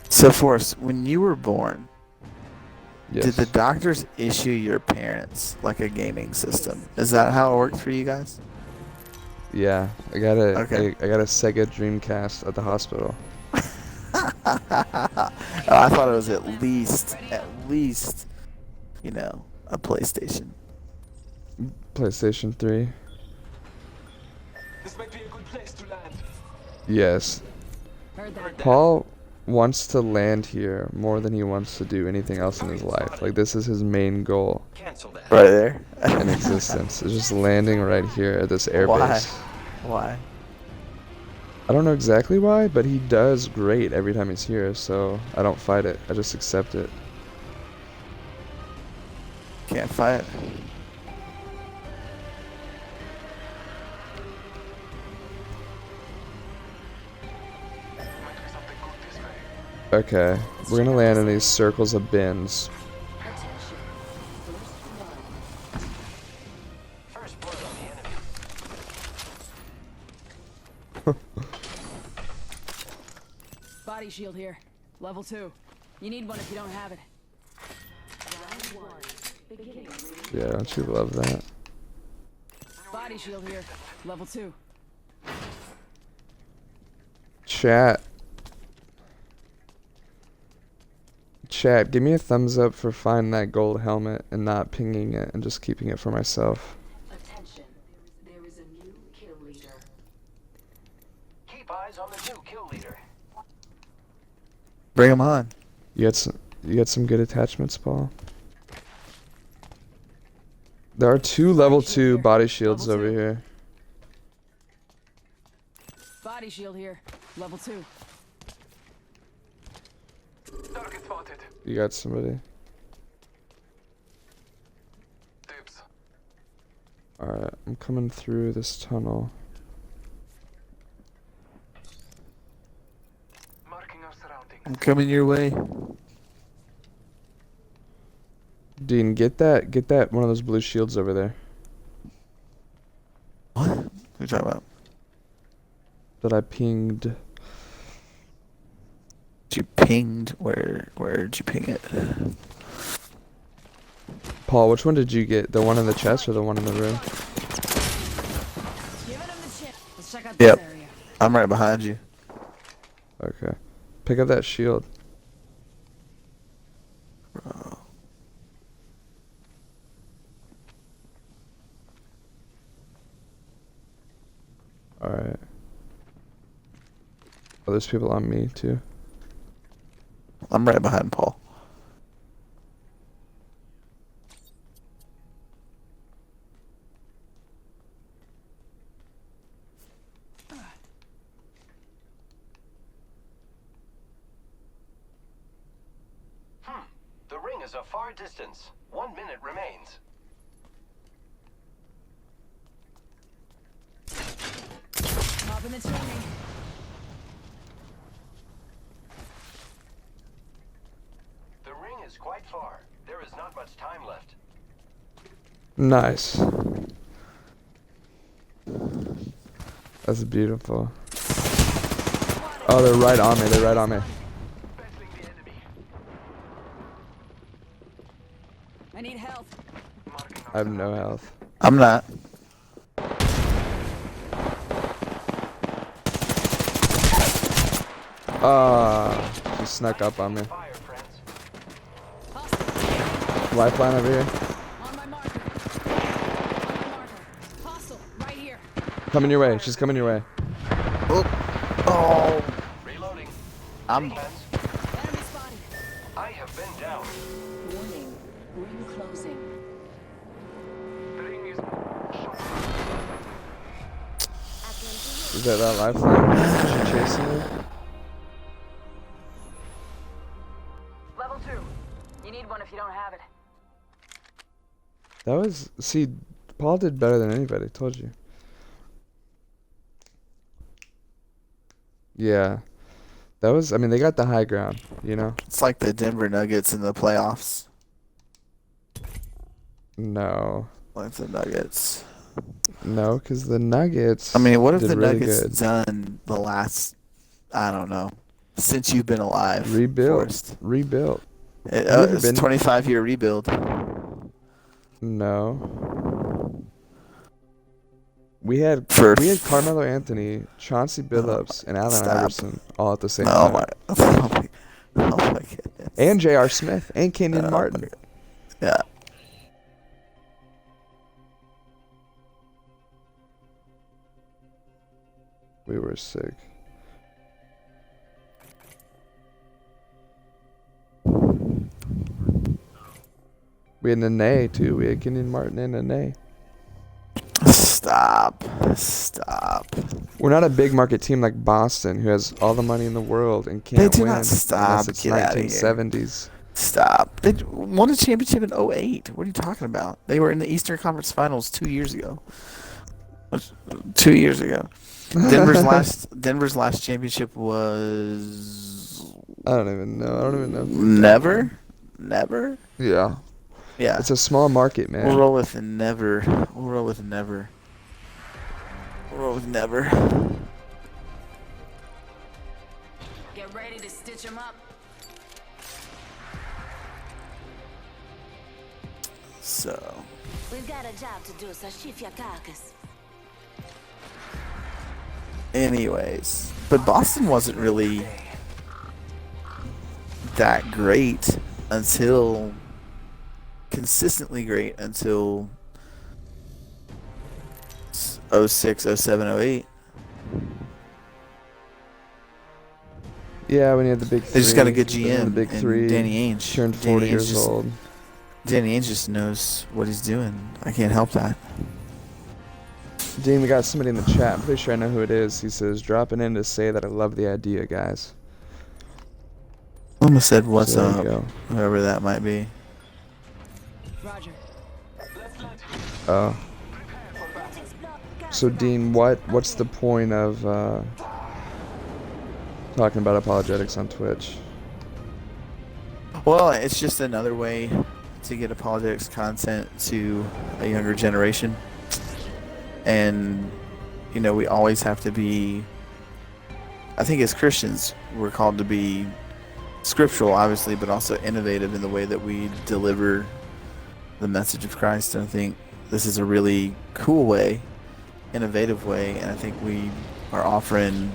So, Forrest, when you were born, Yes. did the doctors issue your parents like a gaming system? Is that how it worked for you guys? Yeah, I got a Okay. I got a Sega Dreamcast at the hospital. I thought it was at least, you know, a PlayStation. PlayStation 3. This might be a good place to land. Yes. Heard that. Paul wants to land here more than he wants to do anything else in his life. Like this is his main goal Cancel that. Right there. in existence. It's just landing right here at this airbase. Why? Why? I don't know exactly why, but he does great every time he's here, so I don't fight it. I just accept it. Can't fight. Might be something good this way. Okay, we're gonna land in these circles of bins. Attention. First blood. First blood on the enemy. Body shield here. Level 2. You need one if you don't have it. Round 1. Beginning ring. Yeah, don't you love that? Body shield here. Level 2. Chat. Chat, give me a thumbs up for finding that gold helmet and not pinging it and just keeping it for myself. Attention. There is a new kill leader. Keep eyes on the new kill leader. Bring him on. You got some good attachments, Paul. There are 2 level 2 body shields over here. Body shield here. Level 2. Target spotted. You got somebody. Dibs. Alright, I'm coming through this tunnel. Marking our surroundings. I'm coming your way. Dean, get that one of those blue shields over there What? What are you talking about? that I pinged. You pinged? Where did you ping it? Paul, which one did you get? The one in the chest or the one in the room? Giving him the chip. Let's check out Yep. this area. I'm right behind you. Okay. Pick up that shield. Alright. Oh, there's people on me too. I'm right behind Paul. The ring is a far distance. 1 minute remains. Hop in the chimney. The ring is quite far. There is not much time left. Nice. That's beautiful. Oh, they're right on me. They're right on me. Battling the enemy. I need health. Marking I our have no health. I'm not. She snuck up on me. Fire, friends. Hostile. Lifeline over here. On my marker. On my marker. Hostile. Right here. Coming your way. She's coming your way. Oh, Reloading. I'm. Friends, Enemy spotted. I have been down. Warning. Ring closing. The ring is Is that lifeline? Is she chasing me? Level 2. You need one if you don't have it. That was... See, Paul did better than anybody. Told you. Yeah. That was... I mean, they got the high ground, you know? It's like the Denver Nuggets in the playoffs. No. Like the Nuggets. No, because the Nuggets I mean, what have did the really Nuggets good. done the last, I don't know, since you've been alive? Rebuilt. Forrest? Rebuilt. It, Have you ever it's a been- 25-year rebuild. No. We had For Carmelo Anthony, Chauncey Billups, and Allen Stop. Iverson all at the same Oh time. my, oh my, oh my goodness. And J.R. Smith and Kenyon Oh my Martin. God. Yeah. We were sick. We had Nene too. We had Kenyon Martin and Nene. Stop. Stop. We're not a big market team like Boston, who has all the money in the world and can't do win not stop. unless it's Get outta here. 1970s. Stop. They won a championship in '08. What are you talking about? They were in the Eastern Conference Finals 2 years ago. 2 years ago. Denver's last championship was I don't even know. I don't even know. never. Yeah. Yeah. It's a small market, We'll man. roll with never. We'll roll with never. We'll roll with never. Get ready to stitch him up. So, We've got a job to do, so shift your carcass. anyways, but Boston wasn't really that great until consistently great until 06, 07, 08. Yeah, when he had the big three. They just got a good then the GM big and three. Danny Ainge. Turned 40 years old. Danny Ainge just knows what he's doing. I can't help that. Dean, we got somebody in the chat. I'm pretty sure I know who it is. He says, dropping in to say that I love the idea, guys. Almost said, "What's So there up?" you go. Whoever that might be. Roger. Oh. So Dean, what's the point of talking about apologetics on Twitch? Well, it's just another way to get apologetics content to a younger generation. And, you know, we always have to be, I think as Christians, we're called to be scriptural, obviously, but also innovative in the way that we deliver the message of Christ. And I think this is a really cool way, innovative way, and I think we are offering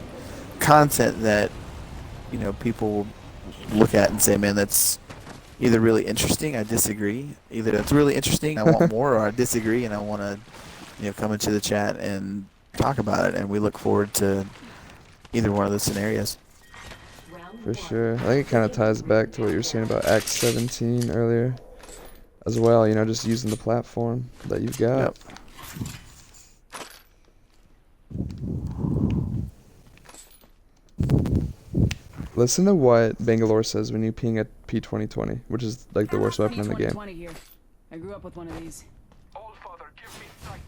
content that, you know, people will look at and say, man, that's either really interesting, I disagree. Either that's really interesting, I want more, or I disagree and I want to, you know, come into the chat and talk about it. And we look forward to either one of those scenarios. For sure. I think it kind of ties back to what you were saying about Acts 17 earlier as well, you know, just using the platform that you've got. Yep. Listen to what Bangalore says when you ping at P2020, which is like the worst weapon in the game. P2020 here. I grew up with one of these. All Father, give me sight.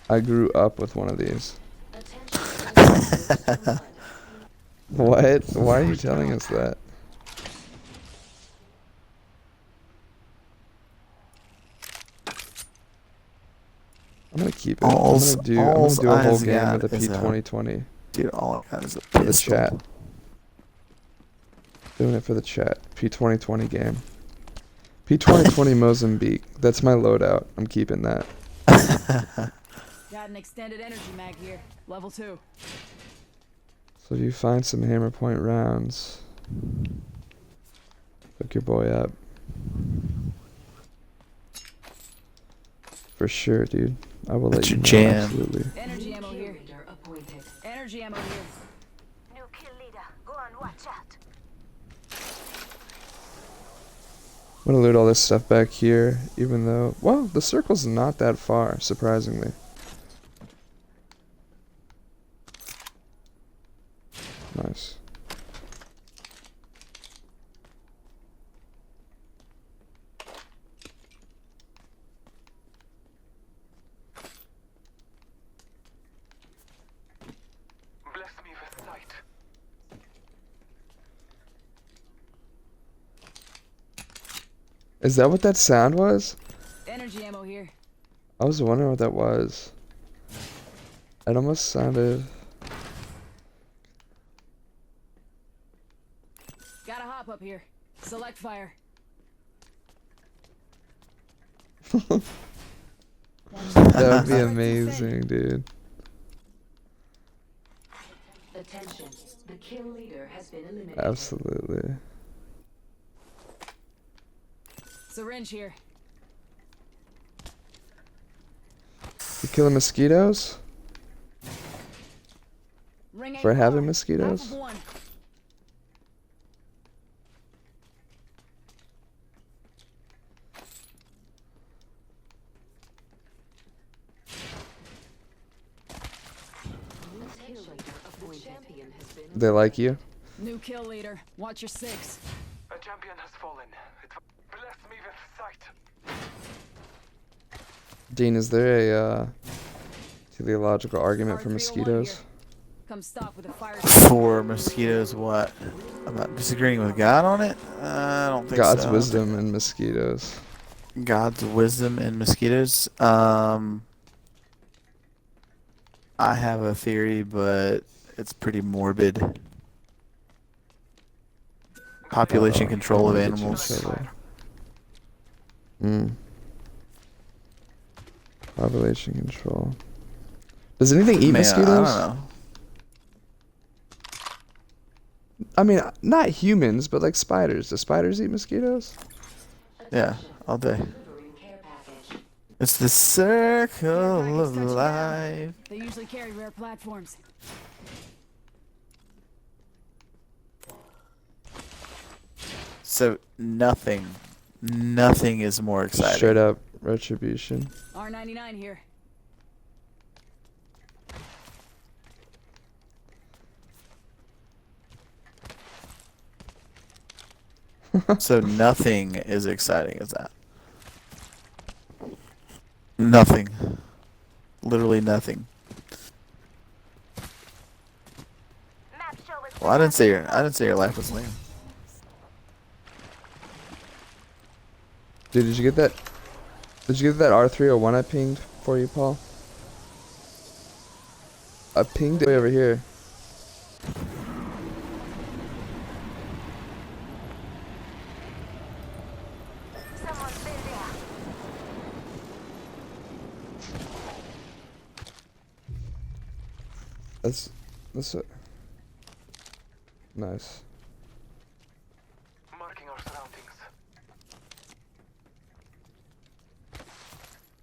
I grew up with one of these. Attention. What? Why are you telling us that? I'm gonna keep it. I'm gonna do a whole game with a P2020 Dude, all I got is a for the pistol. chat. Doing it for the chat. P2020 game. P2020 Mozambique. That's my loadout. I'm keeping that. Got an extended energy mag here. Level 2. So if you find some hammer point rounds, hook your boy up. For sure, dude. I will That's let you your know. jam. Absolutely. Energy ammo here. Leader appointed. Energy ammo here. New kill leader. Go on, watch out. I'm gonna loot all this stuff back here, even though, well, the circle's not that far, surprisingly. Nice. Bless me with sight. Is that what that sound was? Energy ammo here. I was wondering what that was. It almost sounded... Got a hop up here. Select fire. That would be amazing, dude. Attention. The kill leader has been eliminated. Absolutely. Syringe here. You killing mosquitoes? Ring For ain't having far. mosquitoes? Half of one. New kill leader appointed. Champion has been They like you? New kill leader. Watch your 6. A champion has fallen. Bless me with sight. Dean, is there a teleological argument for 301 mosquitoes? here. Come stop with a fire. For mosquitoes, what? About disagreeing with God on it? I don't think God's so. wisdom and mosquitoes. God's wisdom in mosquitoes. I have a theory, but it's pretty morbid. Population control of I'm gonna get you in animals. trouble. Population control. Does anything eat Man, mosquitoes? I don't know. I mean, not humans, but like spiders. Do spiders eat mosquitoes? Yeah, all day. delivering care package. It's the circle of life. They usually carry rare platforms. So nothing is more exciting. Straight up retribution. R99 here. So nothing is exciting as that. Nothing. Literally nothing. Map show us Well, I didn't say your life was lame. Dude, did you get that? Did you get that R301 I pinged for you, Paul? I pinged it way over here. someone's been there. That's it. Nice. Marking our surroundings.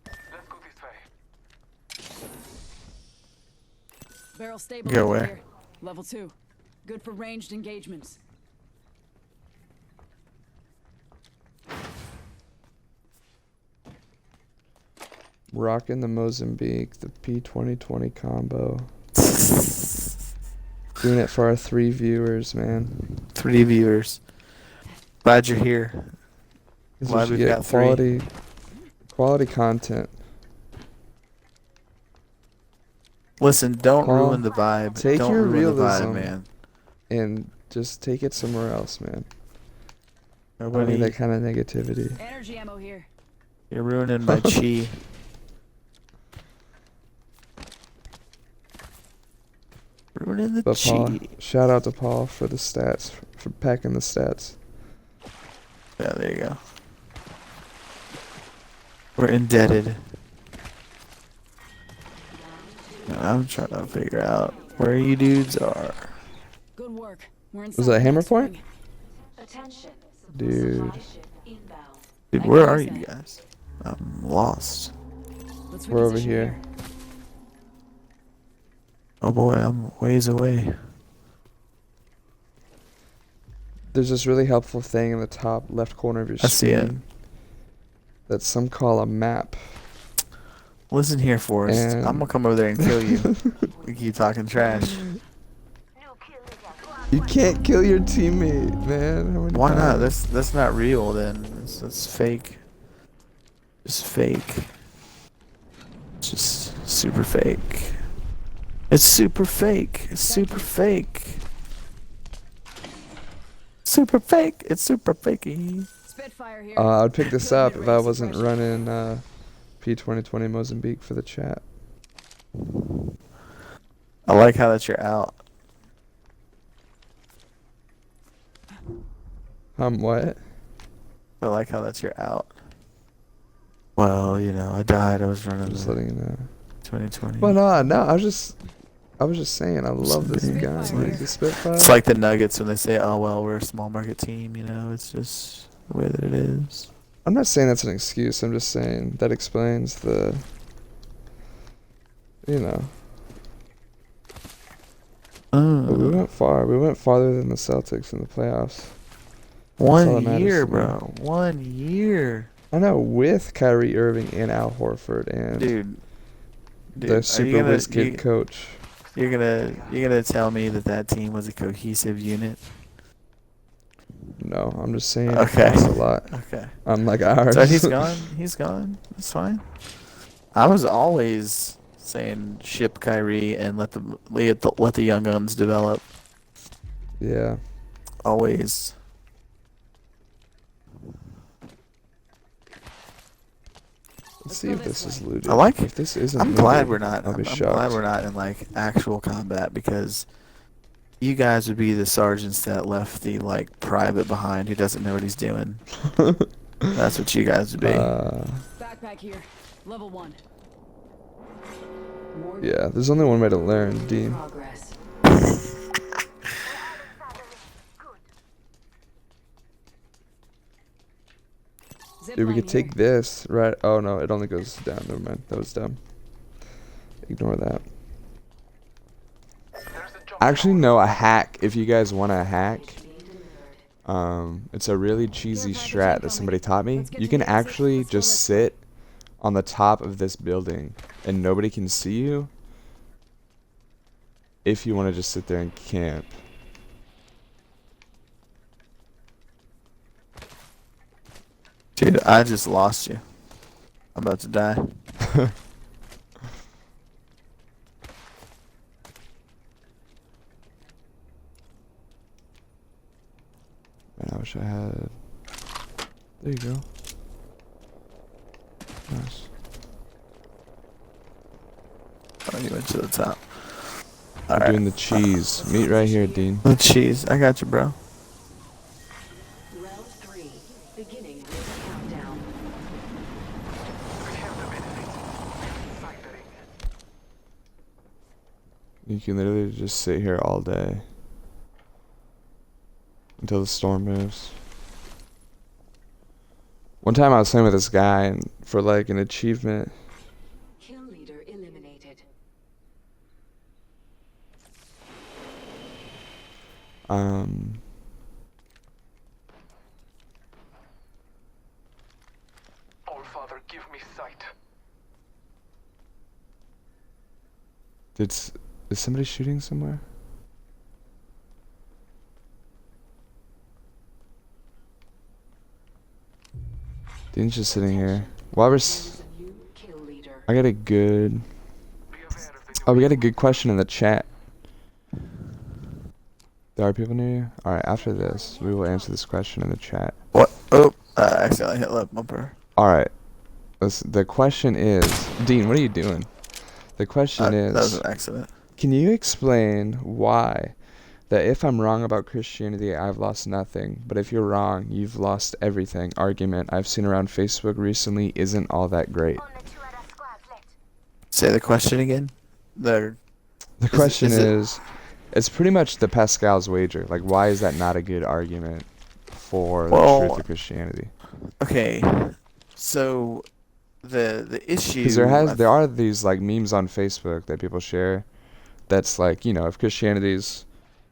Let's go this way. Barrel stable Go over where? here. Level 2. Good for ranged engagements. Rocking the Mozambique, the P2020 combo. Doing it for our 3 viewers, man. 3 viewers. Glad you're here. 'Cause Glad we we've get got 3. quality content. Listen, don't Paul, ruin the vibe. take Don't your ruin the realism. vibe, man. And just take it somewhere else, man. I don't Nobody, need that kind of negativity. Energy ammo here. you're ruining my chi. Ruining the But Paul, chi. shout out to Paul for the stats, for packing the stats. Yeah, there you go. We're indebted. I'm trying to figure out where you dudes are. Good work. We're inside Was that the hammer next point? ring. Attention. Dude. Supply ship inbound. Dude, I where can are use you that. guys? I'm lost. Let's We're over reposition here. Oh boy, I'm ways away. There's this really helpful thing in the top left corner of your I see it. screen that some call a map. Listen here, Forrest. And- I'm gonna come over there and kill you. You keep talking trash. New kill leader. Go on, You watch can't kill your teammate, man. How many Why not? times? That's not real then. That's fake. Just fake. It's just super fake. It's super fake. It's super fake. Super fake. It's super fakey. Spitfire here. I would pick this Good up if I mid-range wasn't suppression. running P2020 Mozambique for the chat. I like how that you're out. What? I like how that you're out. Well, you know, I died. I was running Just the letting you know. 2020. Well, no, I was just saying, I love this gun. Spitfire. Like the Spitfire. It's like the Nuggets when they say, "Oh well, we're a small market team." You know, it's just the way that it is. I'm not saying that's an excuse. I'm just saying that explains the, you know. But we went far. We went farther than the Celtics in the playoffs. all that 1 matters year, to me. bro. 1 year, I know, with Kyrie Irving and Al Horford and dude. the are super you gonna, whiz kid coach. you're gonna tell me that team was a cohesive unit? No, I'm just saying Okay. it costs a lot. Okay. Unlike ours. So he's gone. He's gone. That's fine. I was always saying ship Kyrie and let the young guns develop. Yeah. Always. Let's see if this is looted. I like it. If this isn't I'm looted, glad we're not. I'll I'm be glad shocked. we're not in like actual combat because you guys would be the sergeants that left the like private behind who doesn't know what he's doing. That's what you guys would be. Backpack here. Level 1. Yeah, there's only one way to learn, Dean. Progress. Dude, we Zipline could take here. this, right? Oh no, it only goes down. Never mind. That was dumb. Ignore that. There's a jump Actually, tower. no, a hack. If you guys want a hack, it's a really cheesy strat that somebody taught me. You can actually just sit on the top of this building and nobody can see you if you want to just sit there and camp. Dude, I just lost you. I'm about to die. Man, I wish I had. There you go. Nice. Oh, you went to the top. We're Alright. doing the cheese. Meet right here, Dean. The cheese. I got you, bro. Round 3. Beginning ring countdown. We have the benefit. Inside the ring. You can literally just sit here all day until the storm moves. One time I was playing with this guy and for like an achievement. Kill leader eliminated. All Father, give me sight. Is somebody shooting somewhere? Dean's just sitting here. While we're There's a new kill leader. I got a good. Be aware of the Oh, we got a good question in the chat. There are people near you? Alright, after this, we will answer this question in the chat. What? Oh, I accidentally hit left bumper. Alright. The question is... Dean, what are you doing? The question That was is... an accident. Can you explain why that if I'm wrong about Christianity, I've lost nothing, but if you're wrong, you've lost everything argument I've seen around Facebook recently isn't all that great? Only 2 other squads left. Say the question again. The question is it- is, it's pretty much the Pascal's wager. Like, why is that not a good argument for the Well, truth of Christianity? Okay. So the issue. Because there are these like memes on Facebook that people share. That's like, you know, if Christianity's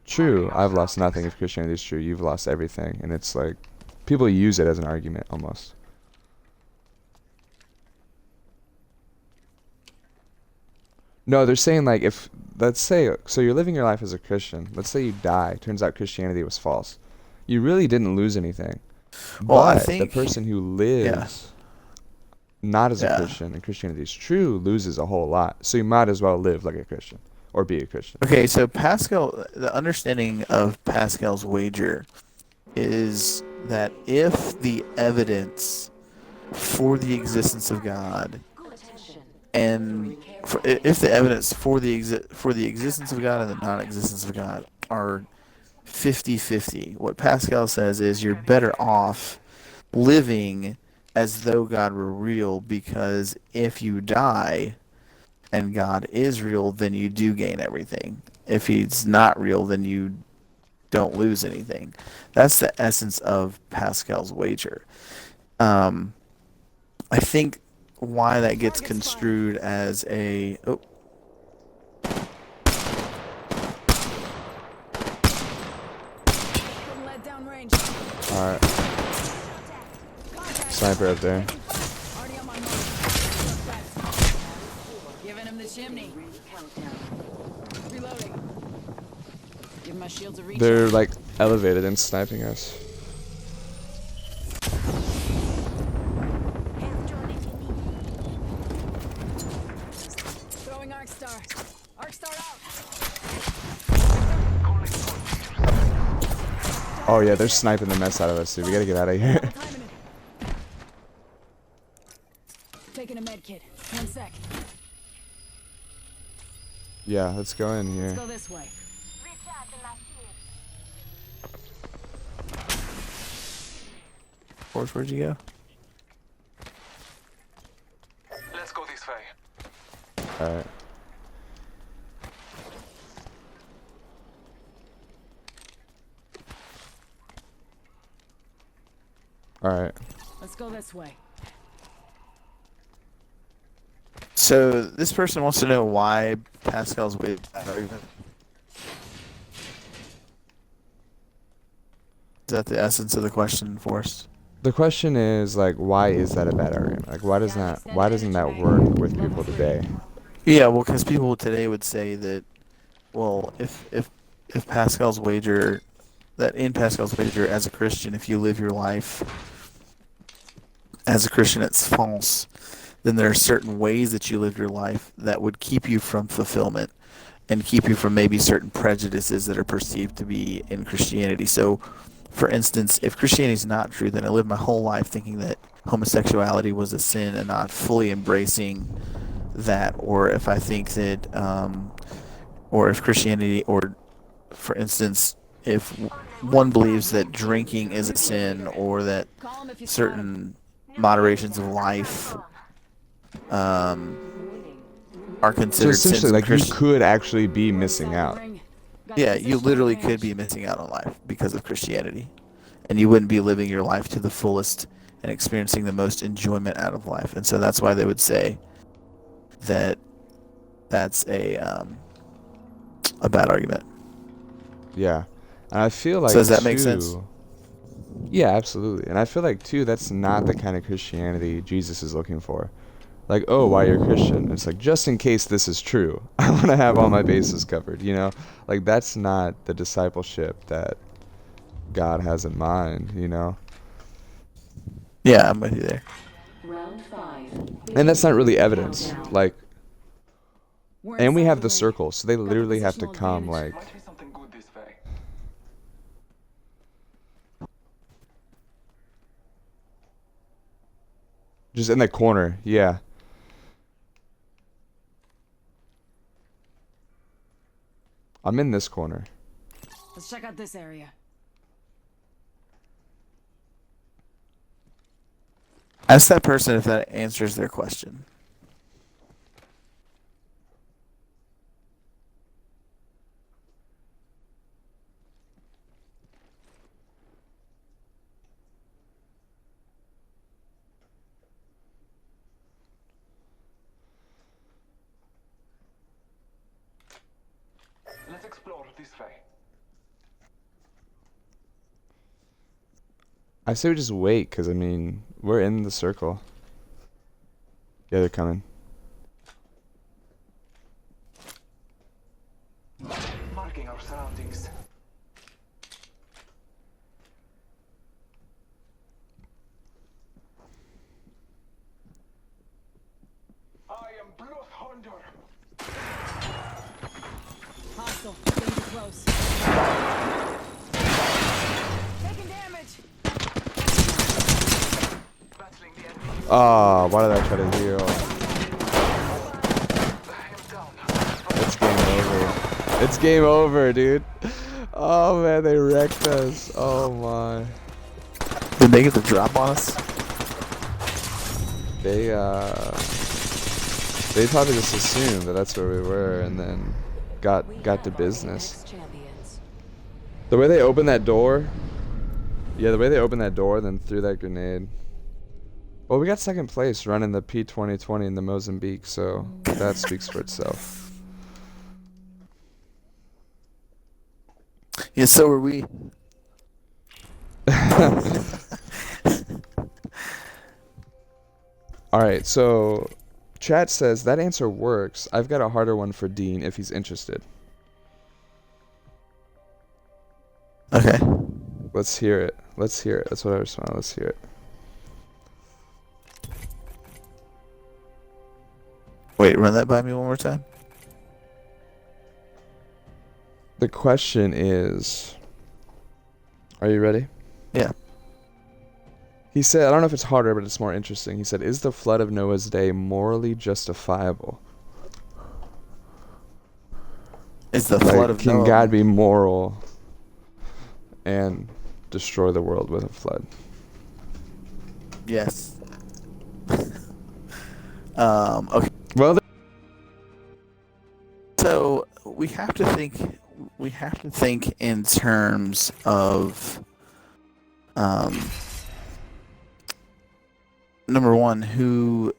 true, I've lost nothing. If Christianity's true, you've lost everything. And it's like, people use it as an argument almost. No, they're saying like if, let's say, so you're living your life as a Christian. Let's say you die. Turns out Christianity was false. You really didn't lose anything. Well, I But think- the person who lives not as a Yeah. Christian and Christianity is true loses a whole lot. So you might as well live like a Christian or be a Christian. Okay, so Pascal, the understanding of Pascal's wager is that if the evidence for the existence of God Attention. and if the evidence for the existence of God and the non-existence of God are 50-50, what Pascal says is you're better off living as though God were real, because if you die and God is real, then you do gain everything. If he's not real, then you don't lose anything. That's the essence of Pascal's wager. I think why that gets construed as a Couldn't let down range. Alright, sniper up there. Already on my mark. Giving him the chimney. Ring countdown. Reloading. Give my shields a reach. They're like elevated and sniping us. Health drone if you need. Throwing Arc Star. Arc Star out. Oh yeah, they're sniping the mess out of us, dude. We gotta get out of here. Timing it. Taking a med kit. 1 sec. Yeah, let's go in here. Let's go this way. Recharging my shield. Force, where'd you go? Let's go this way. Alright. Alright. Let's go this way. So this person wants to know why Pascal's way bad argument. Is that the essence of the question, Forrest? The question is like, why is that a bad argument? Like, why doesn't that work with people today? Yeah, well, because people today would say that, well, if Pascal's wager, that in Pascal's wager as a Christian, if you live your life as a Christian, it's false. Then there are certain ways that you live your life that would keep you from fulfillment and keep you from maybe certain prejudices that are perceived to be in Christianity. So, for instance, if Christianity is not true, then I lived my whole life thinking that homosexuality was a sin and not fully embracing that. Or if I think that, or if Christianity, or for instance, if one believes that drinking is a sin or that certain moderations of life are So considered sins essentially, in like, you Christian. could actually be missing out. Yeah, you literally could be missing out on life because of Christianity. And you wouldn't be living your life to the fullest and experiencing the most enjoyment out of life. And so that's why they would say that that's a bad argument. Yeah, and I feel like So does that make sense? too. Yeah, absolutely. And I feel like too, that's not the kind of Christianity Jesus is looking for. Like, oh, why you're a Christian? It's like, just in case this is true, I want to have all my bases covered, you know? Like, that's not the discipleship that God has in mind, you know? Yeah, I'm with you there. Round 5. And that's not really evidence. Like, We're and we inside have the the ring. circle, so they Got the literally have to positional come, advantage. like, Might be something good this way. just in the corner, yeah. I'm in this corner. Let's check out this area. Ask that person if that answers their question. Let's explore this way. I say we just wait, because, I mean, we're in the circle. Yeah, they're coming. Marking our surroundings. I am Blood Hunter. Hostile. Getting too close. Taking damage. Battling the enemy. Ah, why did I try to heal? I am down. It's game over. It's game over, dude. Oh, man, they wrecked us. Oh, my. Did they get the drop on us? They probably just assumed that that's where we were, and then got to business. Champions. The way they opened that door, yeah, the way they opened that door, then threw that grenade. Well, we got second place running the P2020 in the Mozambique, so that speaks for itself. Yeah, so were we. Alright, so chat says that answer works. I've got a harder one for Dean if he's interested. Okay. Let's hear it. Let's hear it. That's what I respond. Let's hear it. Wait, run that by me one more time. The question is, are you ready? Yeah. He said, I don't know if it's harder, but it's more interesting. He said, is the flood of Noah's day morally justifiable? It's the Like, flood of can Noah. God be moral and destroy the world with a flood? Yes. Okay. Well, So we have to think. We have to think in terms of number one, who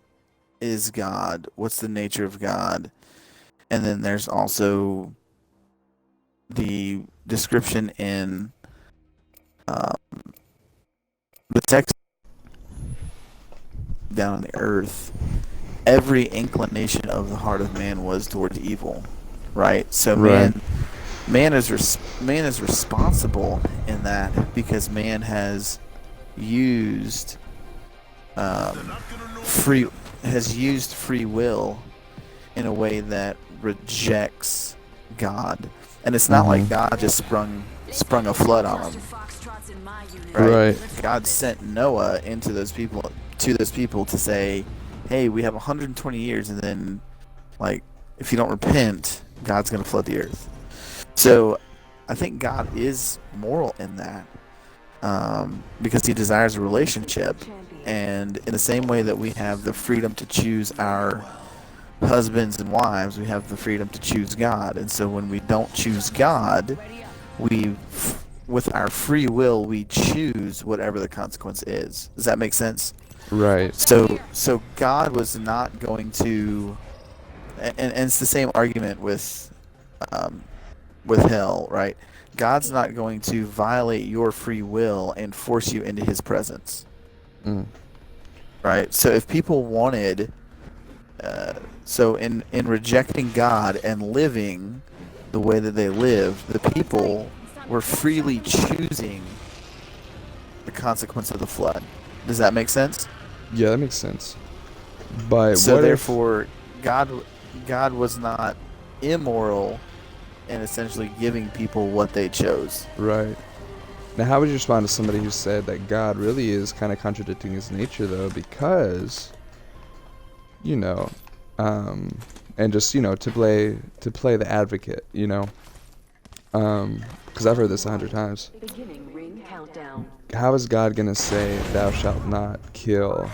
is God? What's the nature of God? And then there's also the description in um, the text down on the earth. Every inclination of the heart of man was towards evil, right? So Right. man is responsible in that because man has used free free will in a way that rejects God, and it's not like God just sprung a flood on them, right? God sent Noah into those people to say, hey, we have 120 years, and then, like, if you don't repent, God's going to flood the earth. So I think God is moral in that, because he desires a relationship. And in the same way that we have the freedom to choose our husbands and wives, we have the freedom to choose God. And so when we don't choose God, with our free will, we choose whatever the consequence is. Does that make sense? Right. So God was not going to, and it's the same argument with hell, right? God's not going to violate your free will and force you into his presence. Right? So if people wanted, so in rejecting God and living the way that they lived, the people were freely choosing the consequence of the flood. Does that make sense? Yeah, that makes sense. But So what therefore, God was not immoral in essentially giving people what they chose. Right. Now, how would you respond to somebody who said that God really is kind of contradicting his nature, though, because, you know, and just, you know, to play the advocate, you know, because I've heard this 100 times. Beginning ring countdown. How is God gonna say, "Thou shalt not kill,"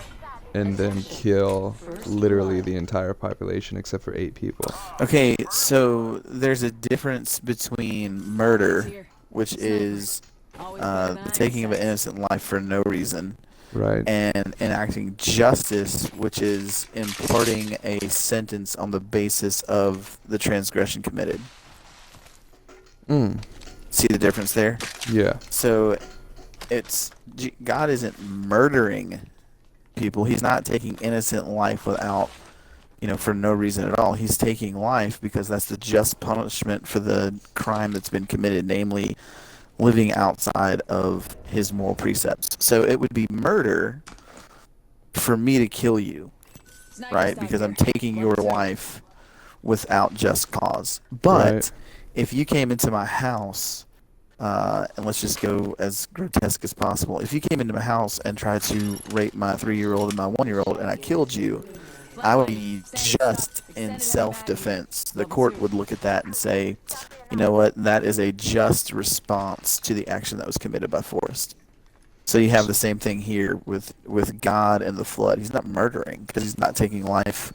and then kill literally the entire population except for 8 people? Okay, so there's a difference between murder, which is the taking of an innocent life for no reason, Right. and enacting justice, which is imparting a sentence on the basis of the transgression committed. See the difference there? Yeah. So God isn't murdering people. He's not taking innocent life without, for no reason at all. He's taking life because that's the just punishment for the crime that's been committed, namely living outside of his moral precepts. So it would be murder for me to kill you, right? Because I'm taking your life without just cause. But Right. if you came into my house, and let's just go as grotesque as possible. If you came into my house and tried to rape my 3-year-old and my 1-year-old and I killed you, I would be just in self-defense. The court would look at that and say, you know what, that is a just response to the action that was committed by Forrest. So you have the same thing here with God and the flood. He's not murdering because he's not taking life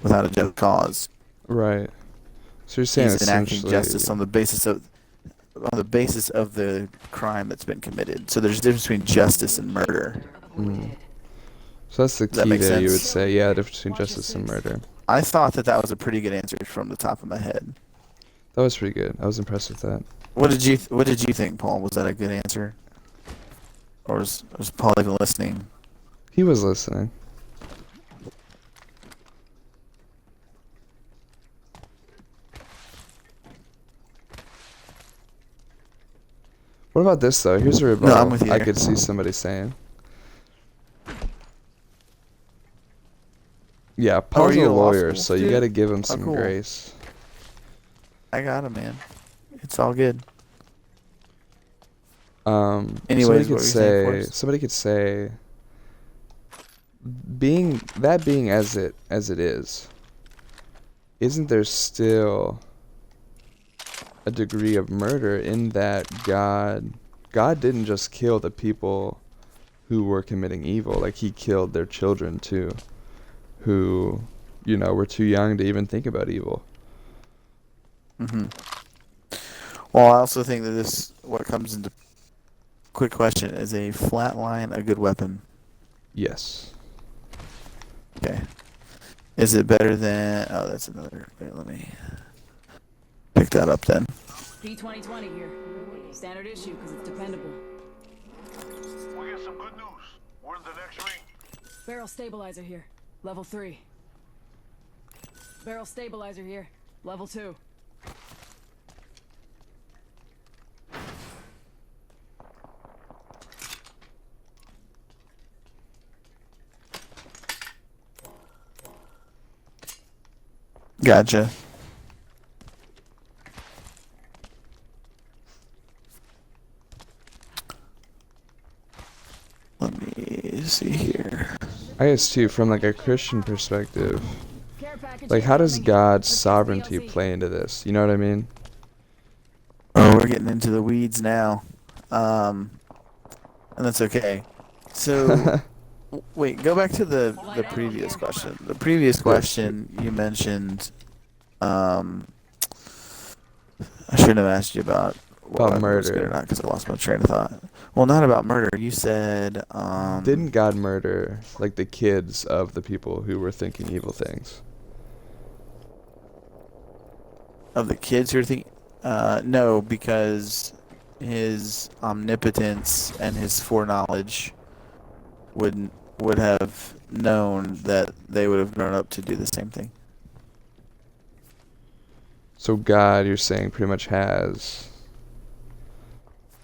without a just cause. Right. So you're saying He's enacting essentially justice on the basis of the crime that's been committed. So there's a difference between justice and murder. So that's the Does that key make there, you would sense? say. Yeah, the difference between justice and murder. I thought that was a pretty good answer from the top of my head. That was pretty good. I was impressed with that. What did you think, Paul? Was that a good answer? Or was Paul even listening? He was listening. What about this, though? Here's a rebuttal I'm with you I there. could see somebody saying. Yeah, Paul's you a a law lawyer, school so you student? gotta give him Oh, some cool. grace. I got him, man. It's all good. somebody Anyways, what could were you saying, say, Forrest? somebody could say, being as it is, isn't there still a degree of murder in that God didn't just kill the people who were committing evil, like he killed their children too, who, were too young to even think about evil. Well, I also think that what comes into quick question, is a flat line a good weapon? Yes. Okay. Is it better than? Oh, that's another. Wait, let me pick that up then. P2020 here. Standard issue because it's dependable. We got some good news. We're in the next ring. Barrel stabilizer here. Level 3. Barrel stabilizer here. Level 2. Gotcha. Let me see here. I guess too, from like a Christian perspective, Care package like how does incoming. God's Let's get sovereignty DLC. play into this? You know what I mean? Oh, we're getting into the weeds now. And that's okay. So, wait, go back to the previous question. The previous question you mentioned, I shouldn't have asked you about About whether it was good or murder. not because I lost my train of thought. Well, not about murder. You said, Didn't God murder like the kids of the people who were thinking evil things? of the kids who are thinking, no, because his omnipotence and his foreknowledge would have known that they would have grown up to do the same thing. So God, you're saying, pretty much has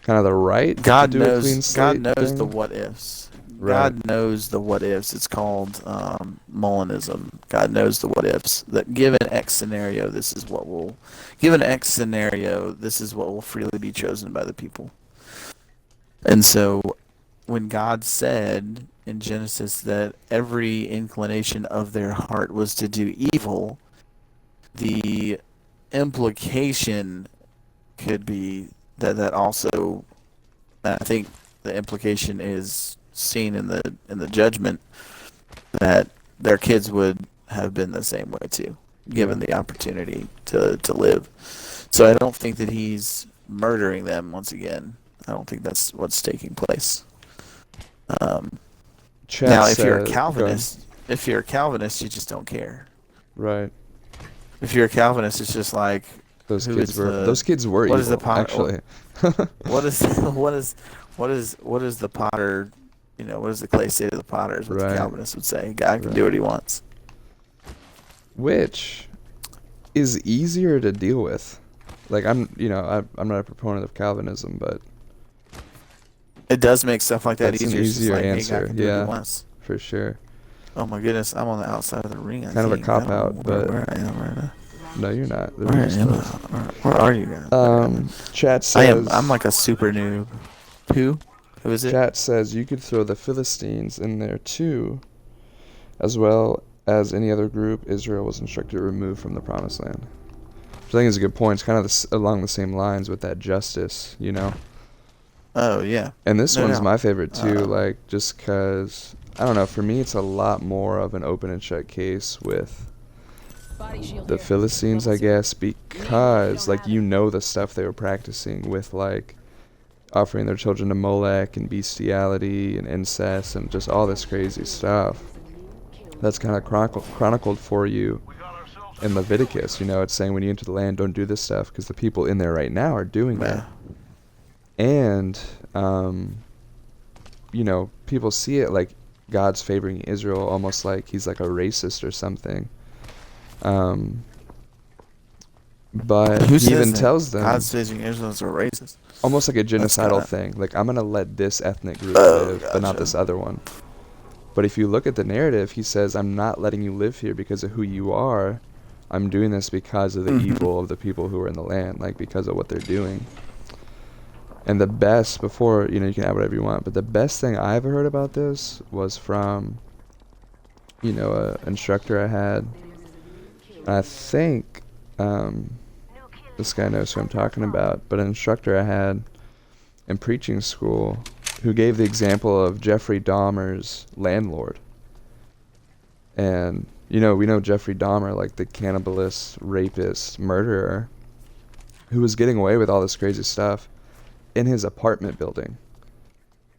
kind of the right God to do a clean knows. slate God knows thing? the what ifs. Right. God knows the what ifs. It's called Molinism. God knows the what ifs. That given X scenario, this is what will. Given X scenario, this is what will freely be chosen by the people. And so, when God said in Genesis that every inclination of their heart was to do evil, the implication could be that also, and I think the implication is seen in the judgment, that their kids would have been the same way too, given the opportunity to live. So I don't think that he's murdering them once again. I don't think that's what's taking place. Chat Now, if you're a said- go ahead. Calvinist, you just don't care. Right. If you're a Calvinist, it's just like Those who kids is were the- those kids were what evil, is the pot- actually. what is the potter, what does the clay say to the potter is what Right. the Calvinist would say. God can Right. do what he wants. Which is easier to deal with. Like I'm not a proponent of Calvinism, but It does make stuff like that That's an easier. It's just easier like, hey, answer, God can do what yeah. he wants. for sure. Oh my goodness, I'm on the outside of the ring. I Kind of a think. I don't know cop-out, but- where I am right now. No, you're not. The Where ring's am I? closed. Where are you guys? Chat says I'm like a super noob. Who is it? Chat says you could throw the Philistines in there too, as well as any other group Israel was instructed to remove from the Promised Land. Which I think is a good point. It's kind of along the same lines with that justice, Oh yeah. And this No one's doubt. my favorite too, just because, I don't know, for me it's a lot more of an open and shut case with Body shield the here. Philistines, I Level 2. guess, because the stuff they were practicing with offering their children to Molech and bestiality and incest and just all this crazy stuff. That's kind of chronicled for you We got ourselves in Leviticus. It's saying when you enter the land, don't do this stuff because the people in there right now are doing it. Yeah. And, people see it like God's favoring Israel, almost like he's like a racist or something. But Who he says even that? tells them, God's saving Israelites are racist. almost like a genocidal kinda- thing. Like, I'm going to let this ethnic group Oh, live, but not gotcha. this other one. But if you look at the narrative, he says, I'm not letting you live here because of who you are. I'm doing this because of the Mhm. evil of the people who are in the land, because of what they're doing. And the best, before, you can add whatever you want, but the best thing I ever heard about this was from, a instructor I had. I think, this guy knows who I'm talking about, but an instructor I had in preaching school who gave the example of Jeffrey Dahmer's landlord. And, we know Jeffrey Dahmer, like the cannibalist, rapist, murderer, who was getting away with all this crazy stuff in his apartment building.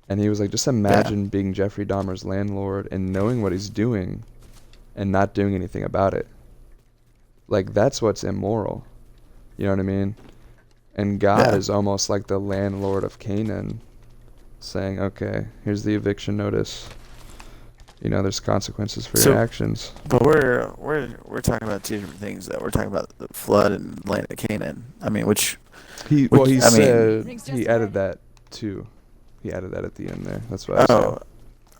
And he was like, just imagine being Jeffrey Dahmer's landlord and knowing what he's doing and not doing anything about it. Like, that's what's immoral. You know what I mean? And God Yeah. is almost like the landlord of Canaan, saying, okay, here's the eviction notice. You know, there's consequences for So- your actions. But we're talking about two different things, though. We're talking about the flood and land of Canaan. I mean, which He I mean- said Things he just added right. that too. He added that at the end there. That's what I oh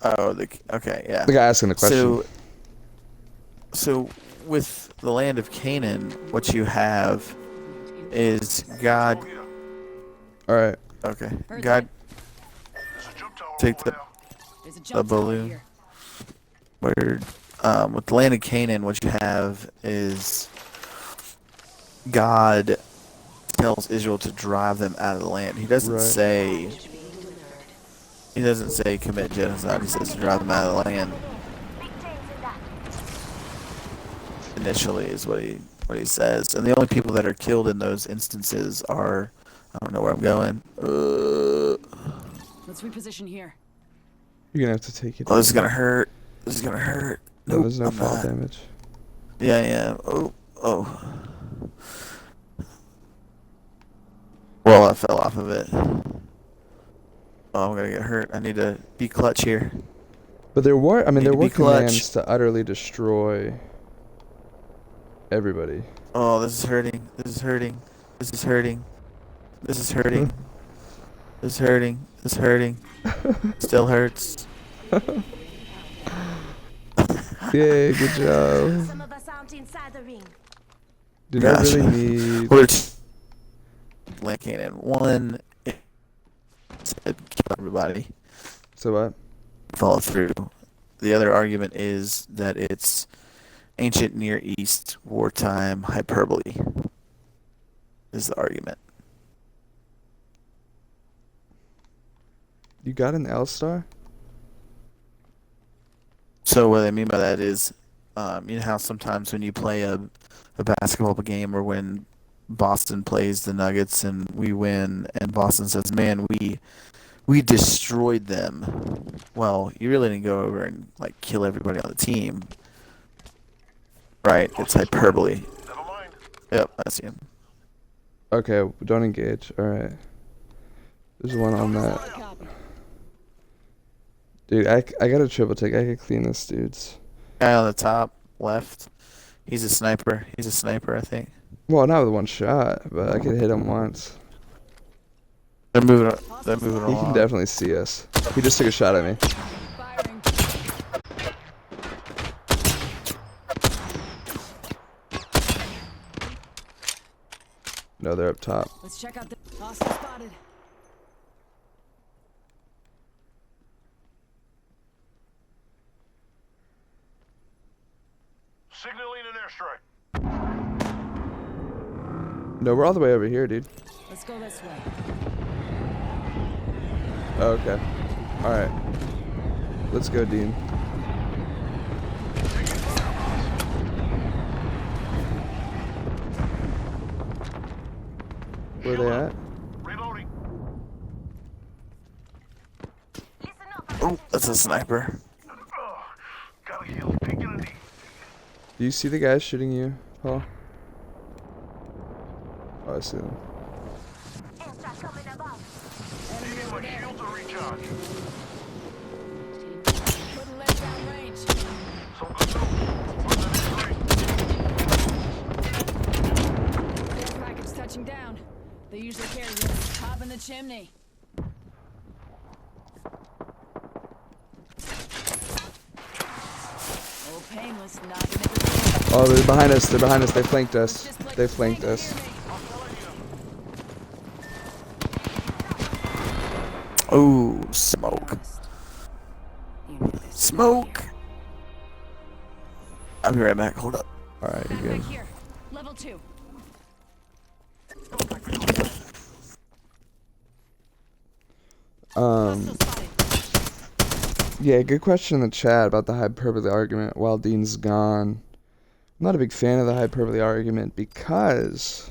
said. okay, yeah. The guy asking the question. So with the land of Canaan, what you have is God. All right. Okay, Heard God There's a jump tower take over the there. There's a jump balloon. here. where with the land of Canaan, what you have is God tells Israel to drive them out of the land. He doesn't Right. say. He doesn't say commit genocide. He says to drive them out of the land. Big change in that. Initially, is what he says, and the only people that are killed in those instances are. I don't know where I'm going. Let's reposition here. You're gonna have to take it. Oh, this is gonna hurt. This is gonna hurt. No, Nope, there's no I'm fall not. damage. Yeah, yeah. Oh. Well, I fell off of it. Oh, I'm gonna get hurt. I need to be clutch here. But there were, Need there to were be clutch. commands to utterly destroy everybody. Oh, this is hurting. This is hurting. This is hurting. This is hurting. This is hurting. This is hurting. Still hurts. Yay, good job. Some of us aren't inside the ring. Did I Gotcha. really need... Well, there's land Canaan. One, it said kill everybody. So what? Follow through. The other argument is that it's ancient Near East wartime hyperbole. Is the argument. You got an L-star? So what I mean by that is, you know how sometimes when you play a basketball game or when Boston plays the Nuggets and we win and Boston says, man, we destroyed them. Well, you really didn't go over and like kill everybody on the team. Right, it's hyperbole. Never mind. Yep, I see him. Okay, don't engage. Alright. There's one on that. Copy. Dude, I got a triple take. I could clean this, dudes. Guy on the top left. He's a sniper. He's a sniper, I think. Well, not with one shot, but I could hit him once. They're moving. They're moving He along. can definitely see us. He just took a shot at me. Firing. No, they're up top. Let's check out the hostile spotted. Signaling an airstrike. No, we're all the way over here, dude. Let's go this way. Oh, okay. Alright. Let's go, Dean. Where they at? Reloading. Listen up. Oh, that's a sniper. Gotta heal. Taking a knee. Do you see the guys shooting you, Paul? Oh, I see them. Airstrike coming above. Needing my shield to recharge. Couldn't let down range. Some good news. On the next ring. Care package touching down. They usually carry this top in the chimney. Oh, painless, not nigger. Oh, they're behind us. They're behind us. They flanked us. They flanked us. Oh, smoke. Smoke. I'll be right back. Hold up. Alright, you're Right good. here. Level 2. Hostile spotted. Yeah, good question in the chat about the hyperbole argument while Dean's gone. I'm not a big fan of the hyperbole argument because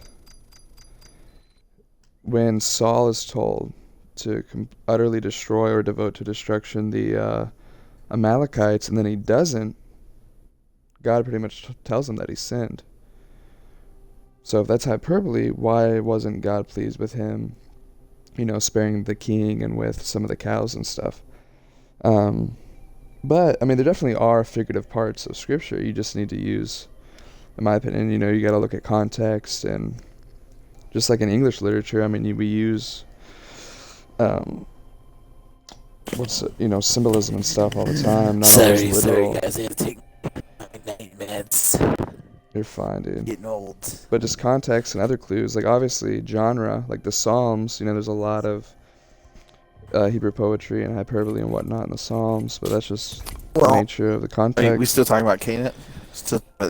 when Saul is told to utterly destroy or devote to destruction the Amalekites and then he doesn't, God pretty much tells him that he sinned. So if that's hyperbole, why wasn't God pleased with him, sparing the king and with some of the cows and stuff? But, I mean, there definitely are figurative parts of Scripture. You just need to use, in my opinion, you got to look at context. And just like in English literature, I mean, we use, symbolism and stuff all the time. Not always literal. Sorry, guys. I have to take my night meds. You're fine, dude. Getting old. But just context and other clues, like obviously genre, like the Psalms, there's a lot of Hebrew poetry and hyperbole and whatnot in the Psalms, but that's just the nature of the context. Are we still talking about Canaan?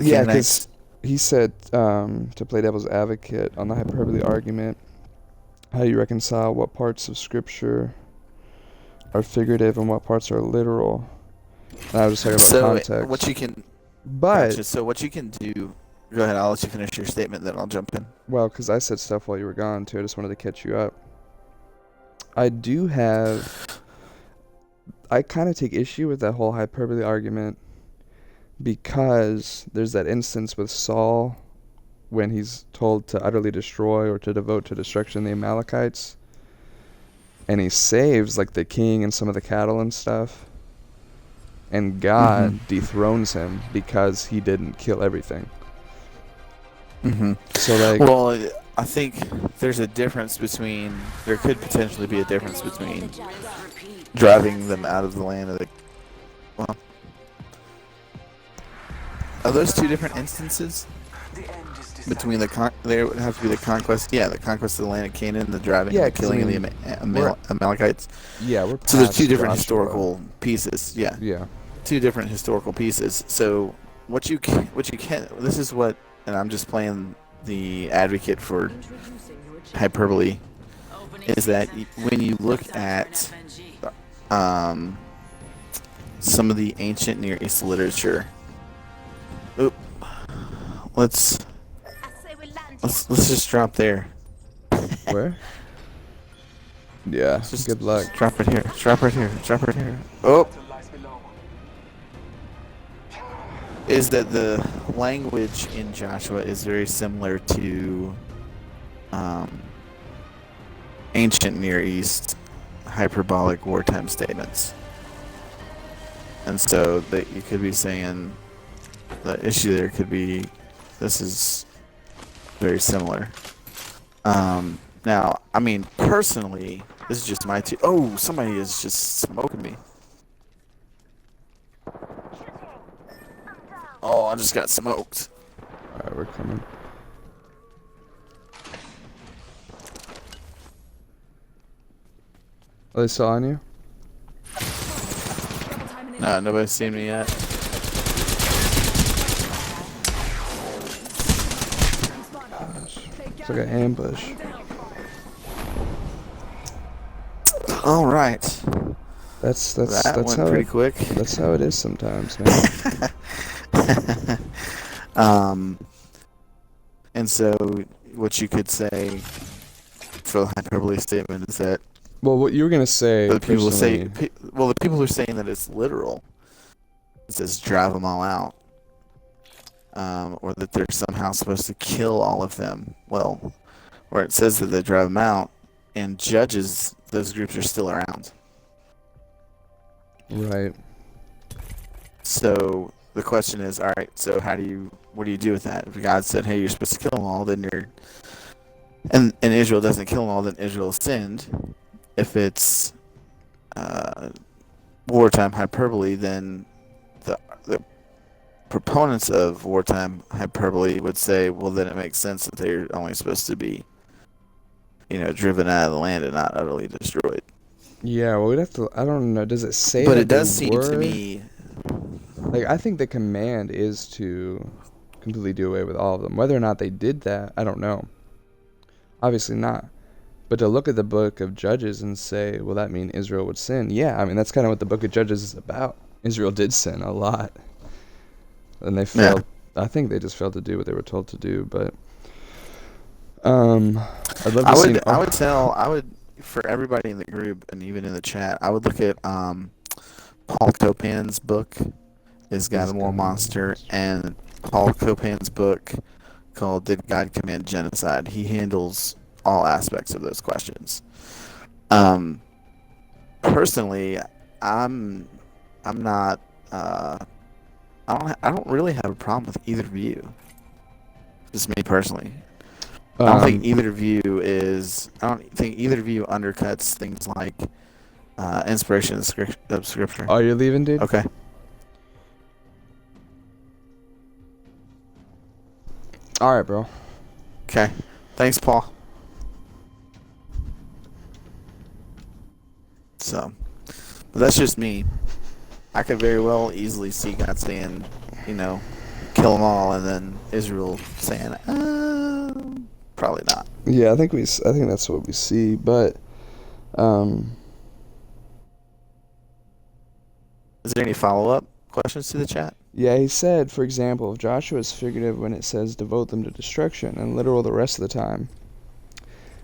Yeah, because he said, to play devil's advocate on the hyperbole argument, how you reconcile what parts of Scripture are figurative and what parts are literal. And I was just talking about context. What you can... But... Gotcha. So what you can do... Go ahead, I'll let you finish your statement, then I'll jump in. Well, because I said stuff while you were gone, too. I just wanted to catch you up. I kind of take issue with that whole hyperbole argument because there's that instance with Saul when he's told to utterly destroy or to devote to destruction the Amalekites, and he saves like the king and some of the cattle and stuff, and God dethrones him because he didn't kill everything. So like, well, I think there's a difference between, there could potentially be a difference between driving them out of the land of the, well, are those two different instances? Between there would have to be the conquest, the conquest of the land of Canaan and the driving and the killing of the Amalekites. Yeah, so there's two different historical pieces, Yeah. Two different historical pieces. So what you can, this is what, and I'm just playing the advocate for hyperbole, is that when you look at some of the ancient Near East literature, let's just drop there. Where? Yeah, Just good luck. Drop it here. Drop it here. Drop it here. Oh! Is that the language in Joshua is very similar to ancient Near East hyperbolic wartime statements. And so that you could be saying the issue there could be, this is very similar. Now, I mean, personally, this is just my oh, somebody is just smoking me. Oh, I just got smoked. Alright, we're coming. Are they still on you? No, nobody's seen me yet. It's like an ambush. All right. That's went how pretty quick. That's how it is sometimes, man. And so what you could say for the hyperbole statement is that, well, what you were gonna say, the people personally, the people who are saying that it's literal, it says drive them all out, or that they're somehow supposed to kill all of them. Well, where it says that they drive them out, and Judges, those groups are still around. right? So the question is, all right, so what do you do with that? If God said, hey, you're supposed to kill them all, then and Israel doesn't kill them all, then Israel sinned. If it's wartime hyperbole, then the proponents of wartime hyperbole would say, well, then it makes sense that they're only supposed to be, driven out of the land and not utterly destroyed. Yeah, well, we'd have to. I don't know. Does it say? But that it does they seem were? to me. Like, I think the command is to completely do away with all of them. Whether or not they did that, I don't know. Obviously not. But to look at the book of Judges and say, well, that means Israel would sin. Yeah, I mean, that's kind of what the book of Judges is about. Israel did sin a lot. And they failed. Yeah. I think they just failed to do what they were told to do. But I'd love to see... I would, for everybody in the group and even in the chat, I would look at Paul Copan's book, is God and War Monster, and Paul Copan's book called Did God Command Genocide? He handles all aspects of those questions. Personally, I'm not. I don't really have a problem with either view. Just me personally. I don't think either view is. I don't think either view undercuts things like inspiration of scripture. Oh, you're leaving, dude? Okay. All right, bro. Okay. Thanks, Paul. So, but that's just me. I could very well easily see God saying, kill them all, and then Israel saying, probably not. Yeah, I think that's what we see, but Is there any follow-up questions to the chat? yeah, he said, for example, if Joshua is figurative when it says devote them to destruction and literal the rest of the time,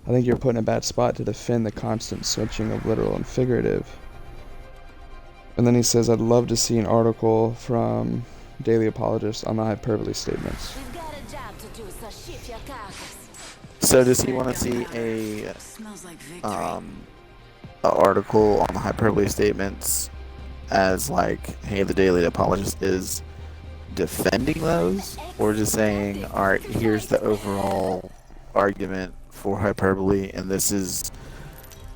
I think you're put in a bad spot to defend the constant switching of literal and figurative. And then he says, I'd love to see an article from Daily Apologist on the hyperbole statements. We've got a job to do, so shift your carcass. So does he want to see a Smells like victory. article on the hyperbole statements as like, hey, the Daily Apologist is defending those, or just saying, all right, here's the overall argument for hyperbole, and this is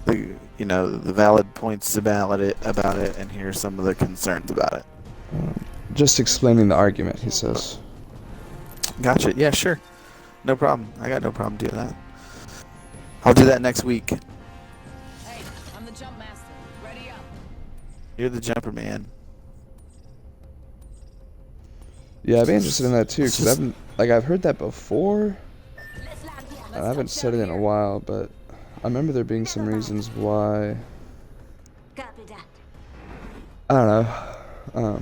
the the valid points about it, and here's some of the concerns about it. Just explaining the argument, he says. Gotcha. Yeah, sure. No problem. I got no problem doing that. I'll do that next week. Hey, I'm the jump master. Ready up. You're the jumper, man. Yeah, I'd be interested in that too, because I've heard that before. I haven't said it in a while, but I remember there being some reasons why. Copy that. I don't know.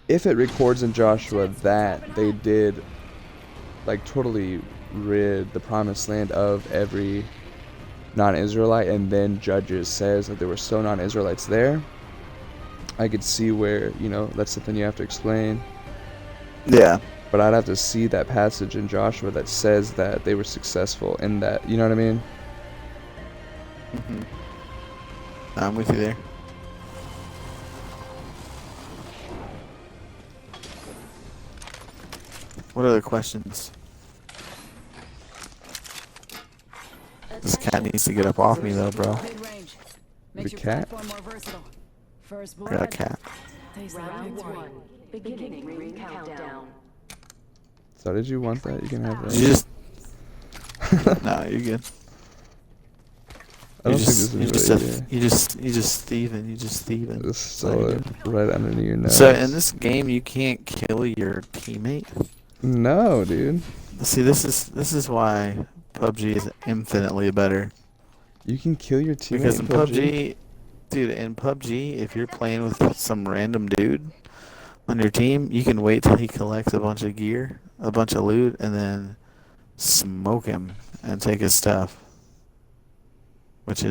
If it records in Joshua that they did, like, totally rid the promised land of every non-Israelite, and then Judges says that there were still non-Israelites there, I could see where, that's something you have to explain. Yeah. But I'd have to see that passage in Joshua that says that they were successful in that, you know what I mean? Mm-hmm. I'm with you there. What other questions? This cat needs to get up off me though, bro. Mid-range. The Makes your cat? platform more versatile. First I got a blood. cat. Tastes like Round victory. 1. Beginning ring countdown. So did you want that? You can have that. You just no, you're good. I don't think this is really you just thieving. Just stole it right underneath your nose. So in this game, you can't kill your teammate. No, dude. See, this is why PUBG is infinitely better. You can kill your teammate Because in PUBG, dude, in PUBG, if you're playing with some random dude on your team, you can wait till he collects a bunch of gear, a bunch of loot, and then smoke him and take his stuff. Which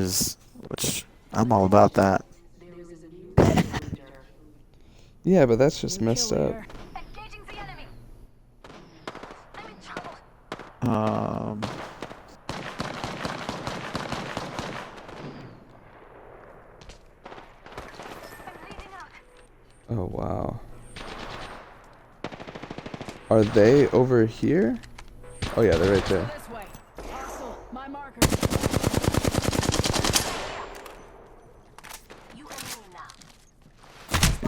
I'm all about that. Yeah, but that's just messed up. Engaging the enemy. I'm in trouble. I'm bleeding out. Oh, wow. Are they over here? Oh, yeah, they're right there. This way. Hostile. My marker. You and me now.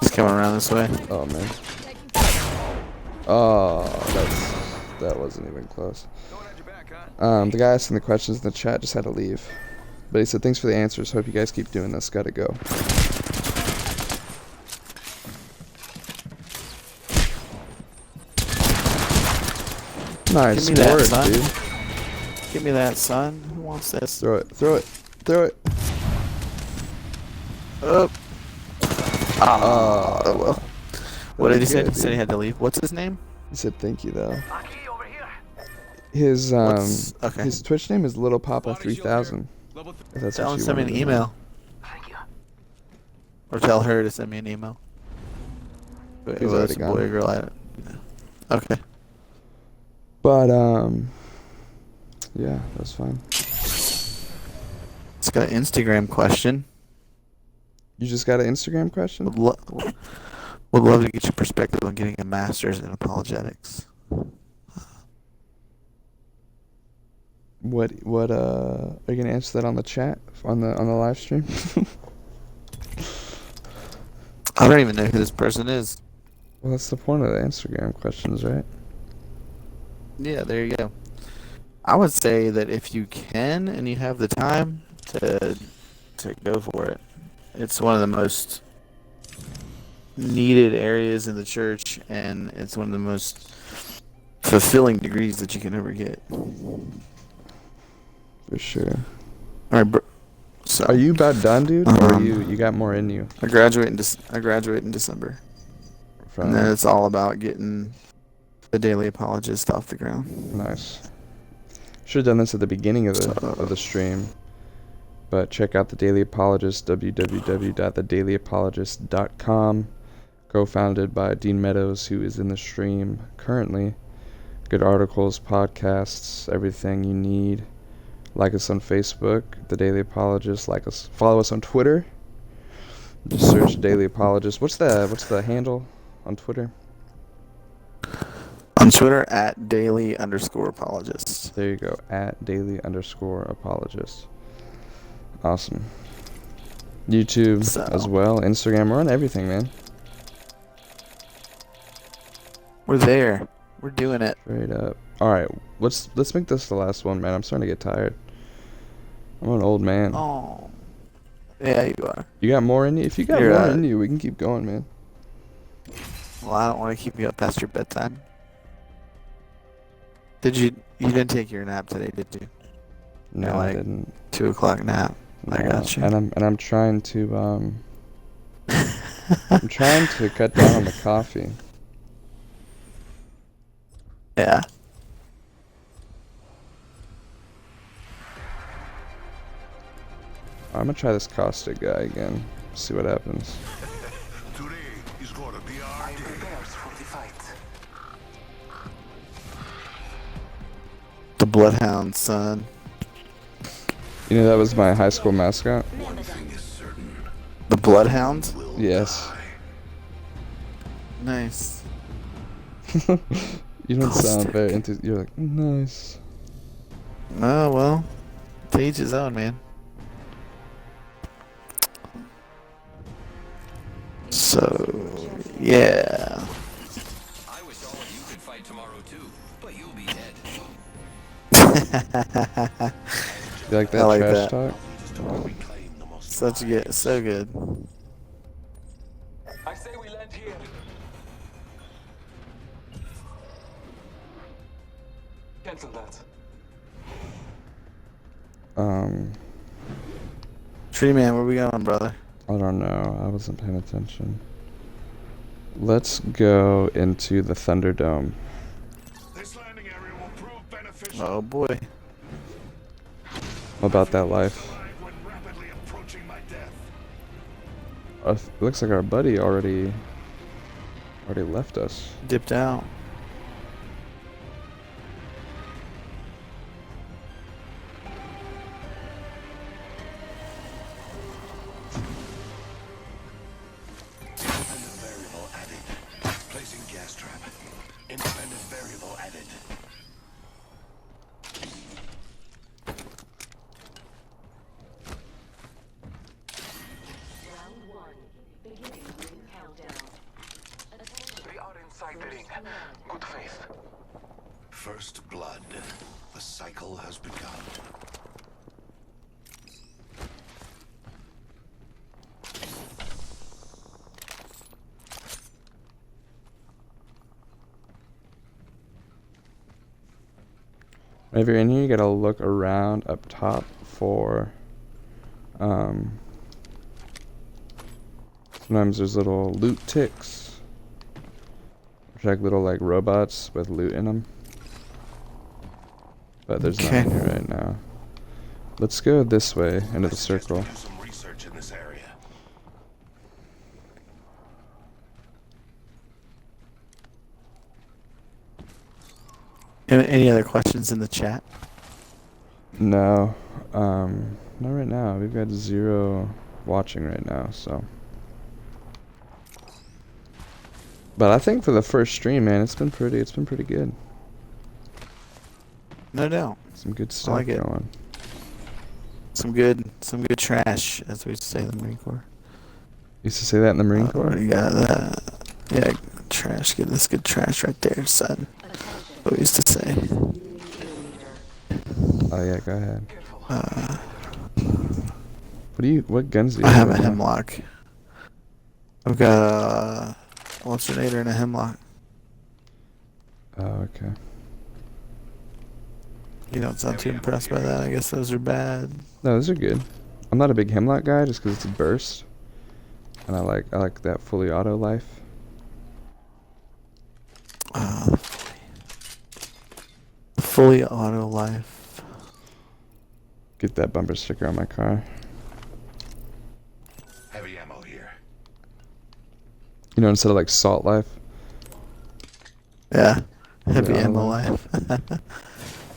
He's coming around this way. Oh, man. Taking fire. Oh, that wasn't even close. The guy asking the questions in the chat just had to leave. But he said, thanks for the answers. Hope you guys keep doing this. Gotta go. Nice Give me that, work, son. dude. Give me that, son. Who wants this? Throw it. Throw it. Throw it. Up. Oh, well. What did he say? Good, He said he dude. had to leave. What's his name? He said thank you, though. Aki, over here. His Okay. his Twitch name is Little Papa 3000. If that's Tell what him you send me wanted an to know. email. Thank you. Or tell her to send me an email. He's Whether already it's a boy gone. or girl, okay. But yeah, that's fine. It's got an Instagram question. You just got an Instagram question? Would love to get your perspective on getting a master's in apologetics. What are you gonna answer that on the chat on the live stream? I don't even know who this person is. Well, that's the point of the Instagram questions, right? Yeah, there you go. I would say that if you can and you have the time to go for it. It's one of the most needed areas in the church, and it's one of the most fulfilling degrees that you can ever get. For sure. All right, so Are you about done, dude? Or you got more in you? I graduate in December, and then it's all about getting the Daily Apologist off the ground. Nice. Should have done this at the beginning of the stream. But check out the Daily Apologist, www.thedailyapologist.com, co-founded by Dean Meadows, who is in the stream currently. Good articles, podcasts, everything you need. Like us on Facebook, The Daily Apologist. Like us, follow us on Twitter. Just search Daily Apologist. What's the handle on Twitter? On Twitter at daily_apologist. There you go, at daily_apologist. Awesome. YouTube as well, Instagram. We're on everything, man. We're there. We're doing it. Straight up. All right, let's make this the last one, man. I'm starting to get tired. I'm an old man. Oh, yeah, you are. You got more in you? If you got more in you, we can keep going, man. Well, I don't want to keep you up past your bedtime. You didn't take your nap today, did you? No, I didn't. 2 o'clock nap. No, I got you. And I'm trying to I'm trying to cut down on the coffee. Yeah. I'm gonna try this caustic guy again. See what happens. Today is gonna be our I'm day. prepared for the fight. The Bloodhound, son. You know that was my high school mascot? One thing is certain. The Bloodhound? Will Yes. die. Nice. You don't sound very enthusiastic. You're like, nice. Oh, well. To each his own, man. So, yeah. I wish all of you could fight tomorrow too, but you'll be dead. You like that I like trash that. talk? Reclaim the most So good. I say we land here. Cancel that. Tree Man, where we going, brother? I don't know. I wasn't paying attention. Let's go into the Thunderdome. This landing area will prove beneficial. Oh boy. About that life. When rapidly approaching my death. It looks like our buddy already left us. Dipped out. Independent variable added. Placing gas trap. Independent variable added. Round 1. Beginning ring countdown. Attention. We are inside the ring. Good faith. First blood. The cycle has begun. Whenever you're in here, you gotta look around up top for, sometimes there's little loot ticks, which are like little like robots with loot in them. But there's nothing here right now. Let's go this way into the circle. Do some research in this area. Any other questions in the chat? No, not right now. We've got 0 watching right now, so. But I think for the first stream, man, it's been pretty good. No doubt. Some good stuff like it. going. Some good trash, as we used to say in the Marine Corps. Used to say that in the Marine Corps? You got that. Yeah, trash. That's good trash right there, son. What we used to say. Oh yeah, go ahead. What guns do you I have? have a right now? hemlock. I've got a alternator and a hemlock. Oh, okay. You don't sound too impressed by that. I guess those are bad. No, those are good. I'm not a big hemlock guy just because it's a burst, and I like that fully auto life. Fully auto life. Get that bumper sticker on my car. Heavy ammo here. You know, instead of like salt life. Yeah. Heavy Yeah, ammo I life.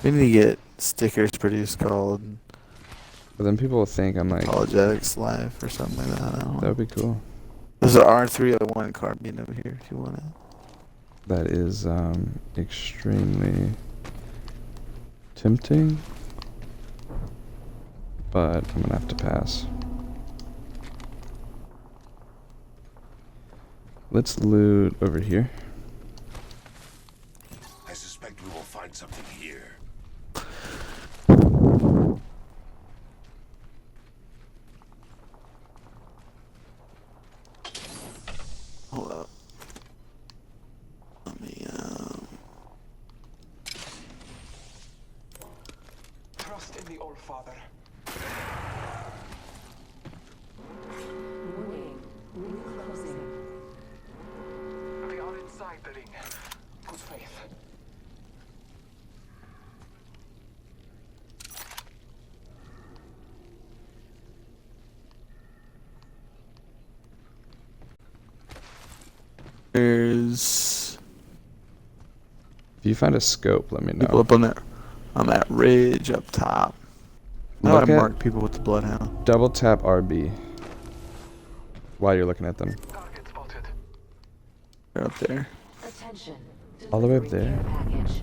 We need to get stickers produced called But then people will think I'm like, Apologetics Life or something like that. I don't know. that would be cool. There's an R301 carbine over here if you want it. That is extremely tempting, but I'm gonna have to pass. Let's loot over here. I suspect we will find something here. Hold up. Let me, Trust in the All Father. Warning. Ring closing. We are inside the ring. Good faith. there's If you find a scope, let me people know. up on that ridge up top. How Look do I at- mark people with the bloodhound? Double tap RB while you're looking at them. Target spotted. They're up there. Attention. All the way up Delivery there? care package.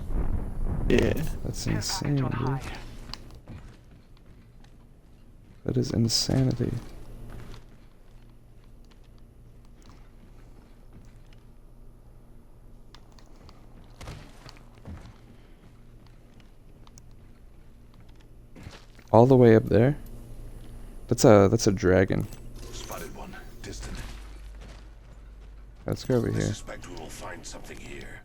Yeah. That's Care insane, package on dude. high. That is insanity. All the way up there? That's a dragon. Spotted one. Distant. Let's go over I here. suspect we will find something here.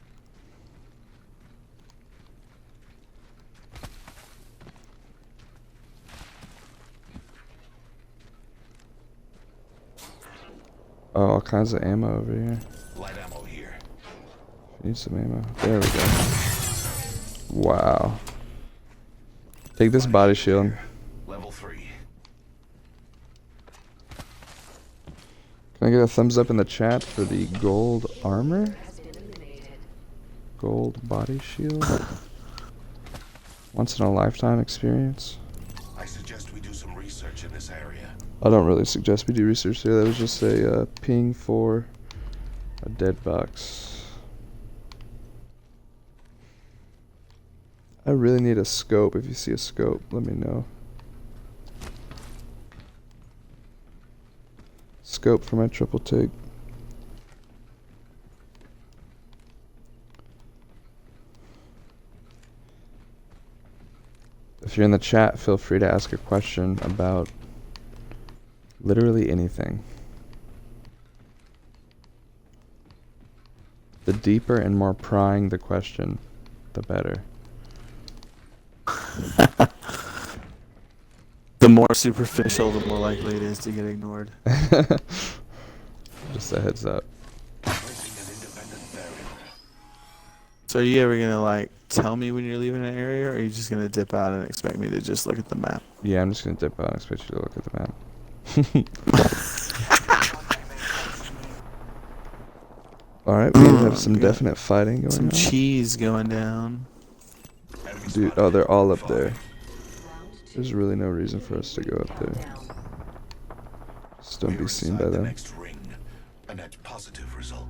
Oh, all kinds of ammo over here. Light ammo here. Need some ammo. There we go. Wow. Take this body shield. Level 3. Can I get a thumbs up in the chat for the gold armor? Gold body shield? Once in a lifetime experience? I suggest we do some research in this area. I don't really suggest we do research here. That was just a ping for a dead box. I really need a scope. If you see a scope, let me know. Scope for my triple take. If you're in the chat, feel free to ask a question about literally anything. The deeper and more prying the question, the better. The more superficial, the more likely it is to get ignored. Just a heads up. Placing an independent barrier. So are you ever gonna like tell me when you're leaving an area, or are you just gonna dip out and expect me to just look at the map? Yeah, I'm just gonna dip out and expect you to look at the map. Alright, we have some good. definite fighting going Some on. cheese going down. Dude, oh, they're all up there. There's really no reason for us to go up there. Just don't be seen by the them. next ring. A net positive result.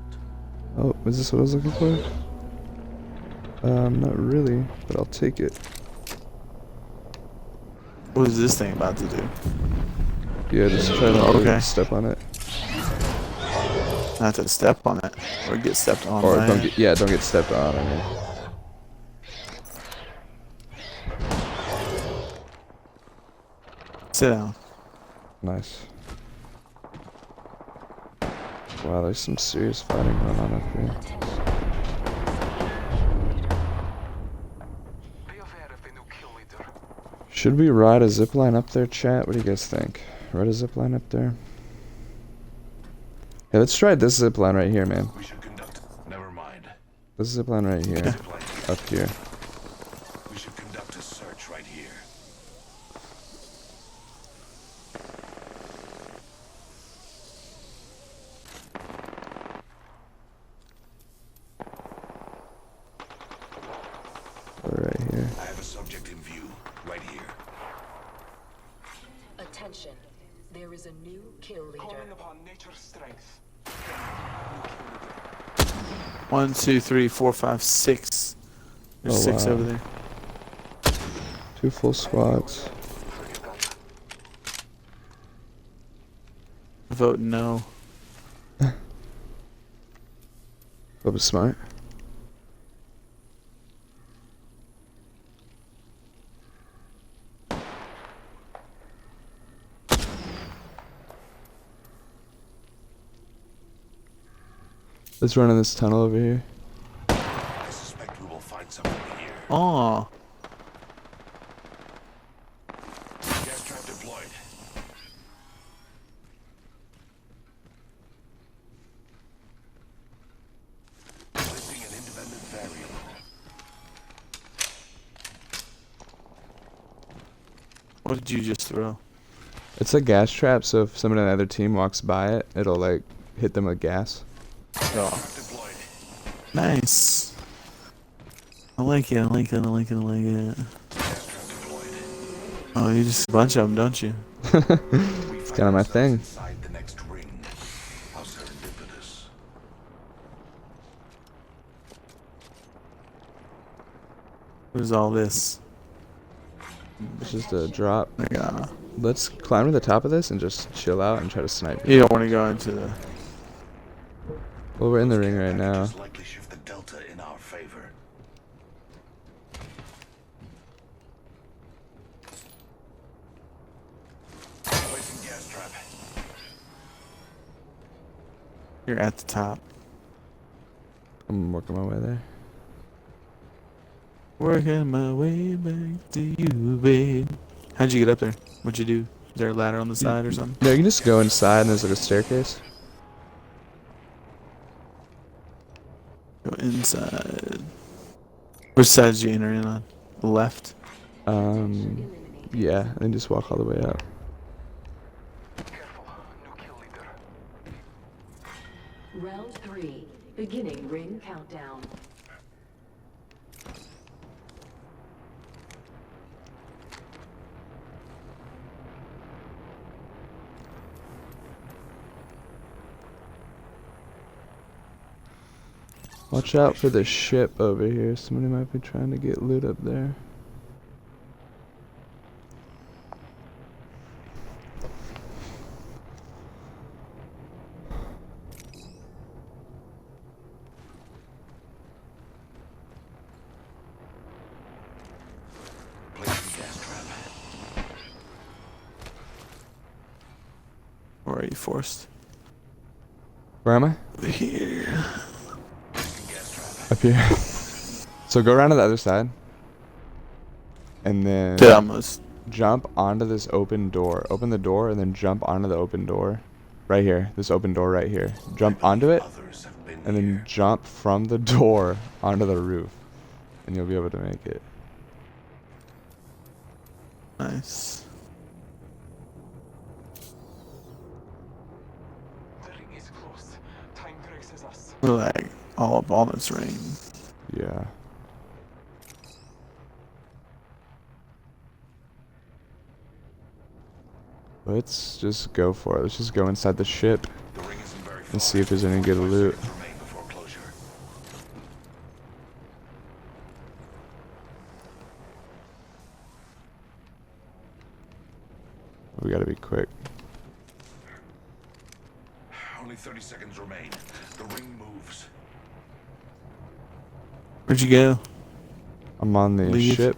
Oh, is this what I was looking for? Not really, but I'll take it. What is this thing about to do? Yeah, just try not Okay. to step on it. Not to step on it or get stepped on Or by don't it. get, yeah, don't get stepped on, I mean. Sit down. Nice. Wow, there's some serious fighting going on up here. Be aware of the new kill leader. Should we ride a zipline up there, chat? What do you guys think? Ride a zipline up there? Yeah, let's try this zipline right here, man. We should conduct. Never mind. This zipline right here. Zipline. Up here. We should conduct a search right here. Right here. I have a subject in view. Right here. Attention. There is a new kill leader. Calling upon nature's strength. 1, 2, 3, 4, 5, 6. There's Oh, 6 wow. over there. 2 full squads. Vote no. That was smart. Let's run in this tunnel over here. I suspect we will find something here. Oh, Gas trap deployed. Placing an independent variable. what did you just throw? It's a gas trap, so if somebody on the other team walks by it, it'll like hit them with gas. Oh, Deployed. nice. I like it, I like it, I like it, I like it. Gas trap deployed. Oh, you just a bunch of them, don't you? It's kind of my thing. Inside the next ring. How serendipitous. What is all this? It's just a drop. Like, Let's climb to the top of this and just chill out and try to snipe it. you don't want to go into the... Well, we're in the ring right now. Packages likely shift the delta in our favor. Placing gas trap. You're at the top. I'm working my way there. Working my way back to you, babe. How'd you get up there? What'd you do? Is there a ladder on the side or something? No, you can just go inside and there's like a staircase. Go inside. Which side did you enter in on? The left? Yeah, and then just walk all the way up. Careful, new kill leader. Round 3. Beginning ring countdown. Watch out for the ship over here. Somebody might be trying to get loot up there. Placing gas trap. Or are you forced? Where am I? Here. Placing gas trap. Up here. So go around to the other side. And then Did almost. jump onto this open door. Open the door and then jump onto the open door. Right here. This open door right here. Jump onto it Others have been and then here. jump from the door onto the roof. And you'll be able to make it. Nice. The ring is close. Time graces us. We're like all up on this ring. Yeah. Let's just go for it. Let's just go inside the ship The ring isn't very far. and see if there's any good loot. Seconds remain before closure. We gotta be quick. Only 30 seconds remain. The ring moves. Where'd you go? I'm on the Leave. ship.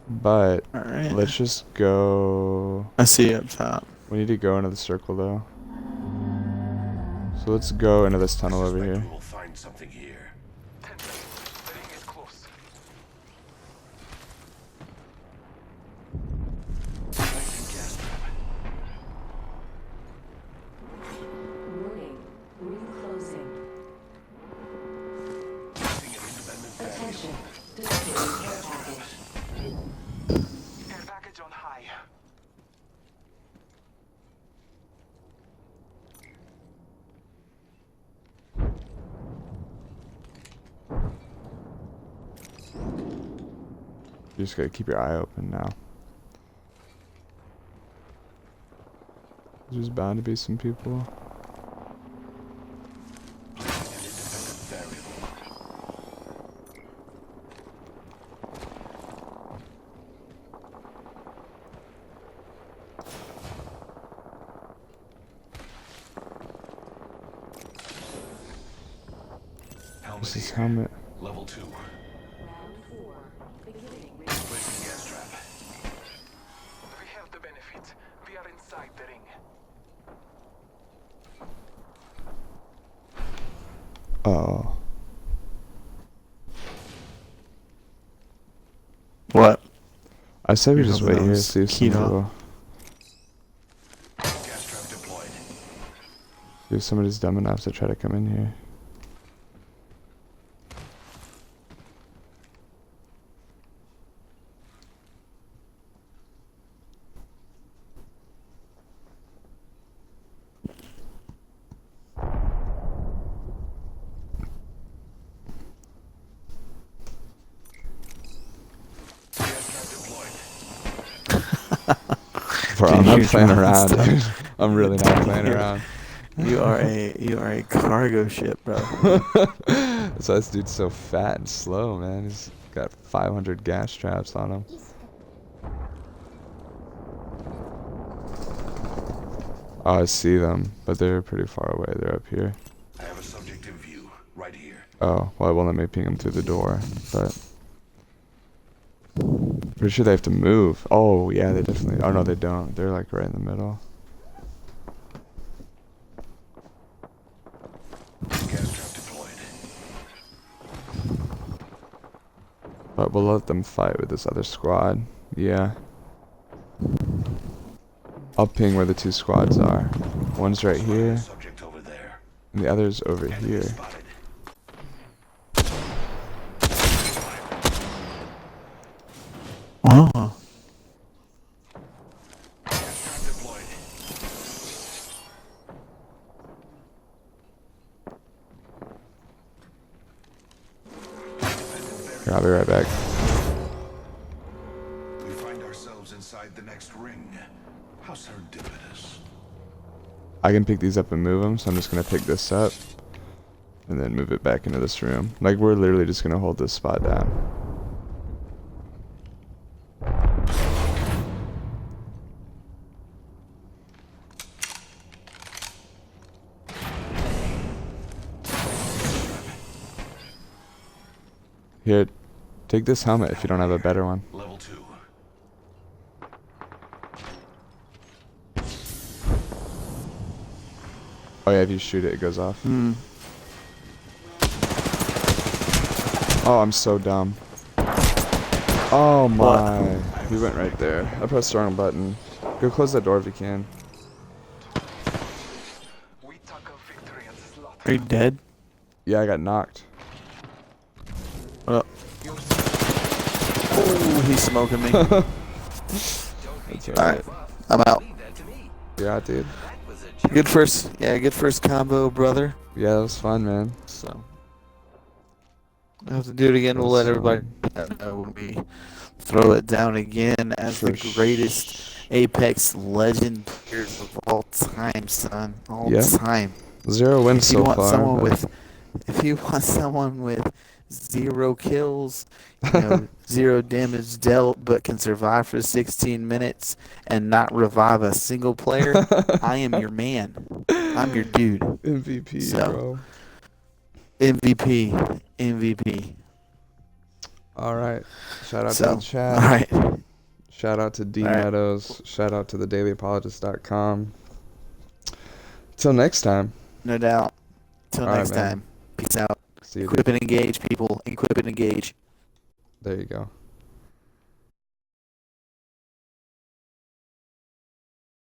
But Alright. let's just go. I see you up top. We need to go into the circle though. So let's go into this tunnel over Suspect here. we will find something here. 10 seconds. The ring is close. Placing gas trap. Warning. Ring closing. Placing an independent variable. Attention. Disappearing care package. Air package on high. You just gotta keep your eye open now. There's bound to be some people. Placing an independent variable. Helmet This is here. helmet. Level 2. Round 4. Beginning ring. Placing gas trap. We have the benefit. We are inside the ring. Oh. What? I say we You're just hoping wait that here, was see if some keyed off? people, Gas trap deployed. see if somebody's dumb enough to try to come in here. Gas trap deployed. Bro, I'm Dude, not you're playing trying around, stuff. dude. I'm really not playing You're- around. You are a cargo ship, bro. That's why this dude's so fat and slow, man. He's got 500 gas traps on him. Oh, I see them, but they're pretty far away. They're up here. I have a subject in view. Right here. Oh, well, it won't let me ping them through the door, but... Pretty sure they have to move. Oh, yeah, they definitely... Oh, no, they don't. They're, like, right in the middle. Gas trap deployed. But we'll let them fight with this other squad. Yeah. I'll ping where the two squads are. One's right here, Subject over there. and the other's over Enemy here. spotted. Oh. Gas trap deployed. Here, I'll be right back. We find ourselves inside the next ring. How serendipitous. I can pick these up and move them, so I'm just gonna pick this up and then move it back into this room. Like, we're literally just gonna hold this spot down. Here, take this helmet if you don't have a better one. Level 2. Oh yeah, if you shoot it, it goes off. Hmm. Oh, I'm so dumb. Oh my. We went right there. I pressed the wrong button. Go close that door if you can. We tackle victory and slaughter. Are you dead? Yeah, I got knocked. Oh, he's smoking me. That's Alright, I'm out. Yeah, dude. Good first combo, brother. Yeah, that was fun, man. So, I have to do it again. We'll let That's everybody know when we throw it down again as the greatest Apex legend players of all time, son. All Yep. time. 0 wins If you so want far. someone but- if you want someone with 0 kills, 0 damage dealt, but can survive for 16 minutes and not revive a single player, I am your man. I'm your dude. MVP, So. bro. MVP. All right. Shout out to So, the chat. all right. Shout out to D All right. Meadows. Shout out to the dailyapologist.com. Till next time. No doubt. Till All right, next man. time. Peace out. See you. Equip and engage, people. Equip and engage. There you go.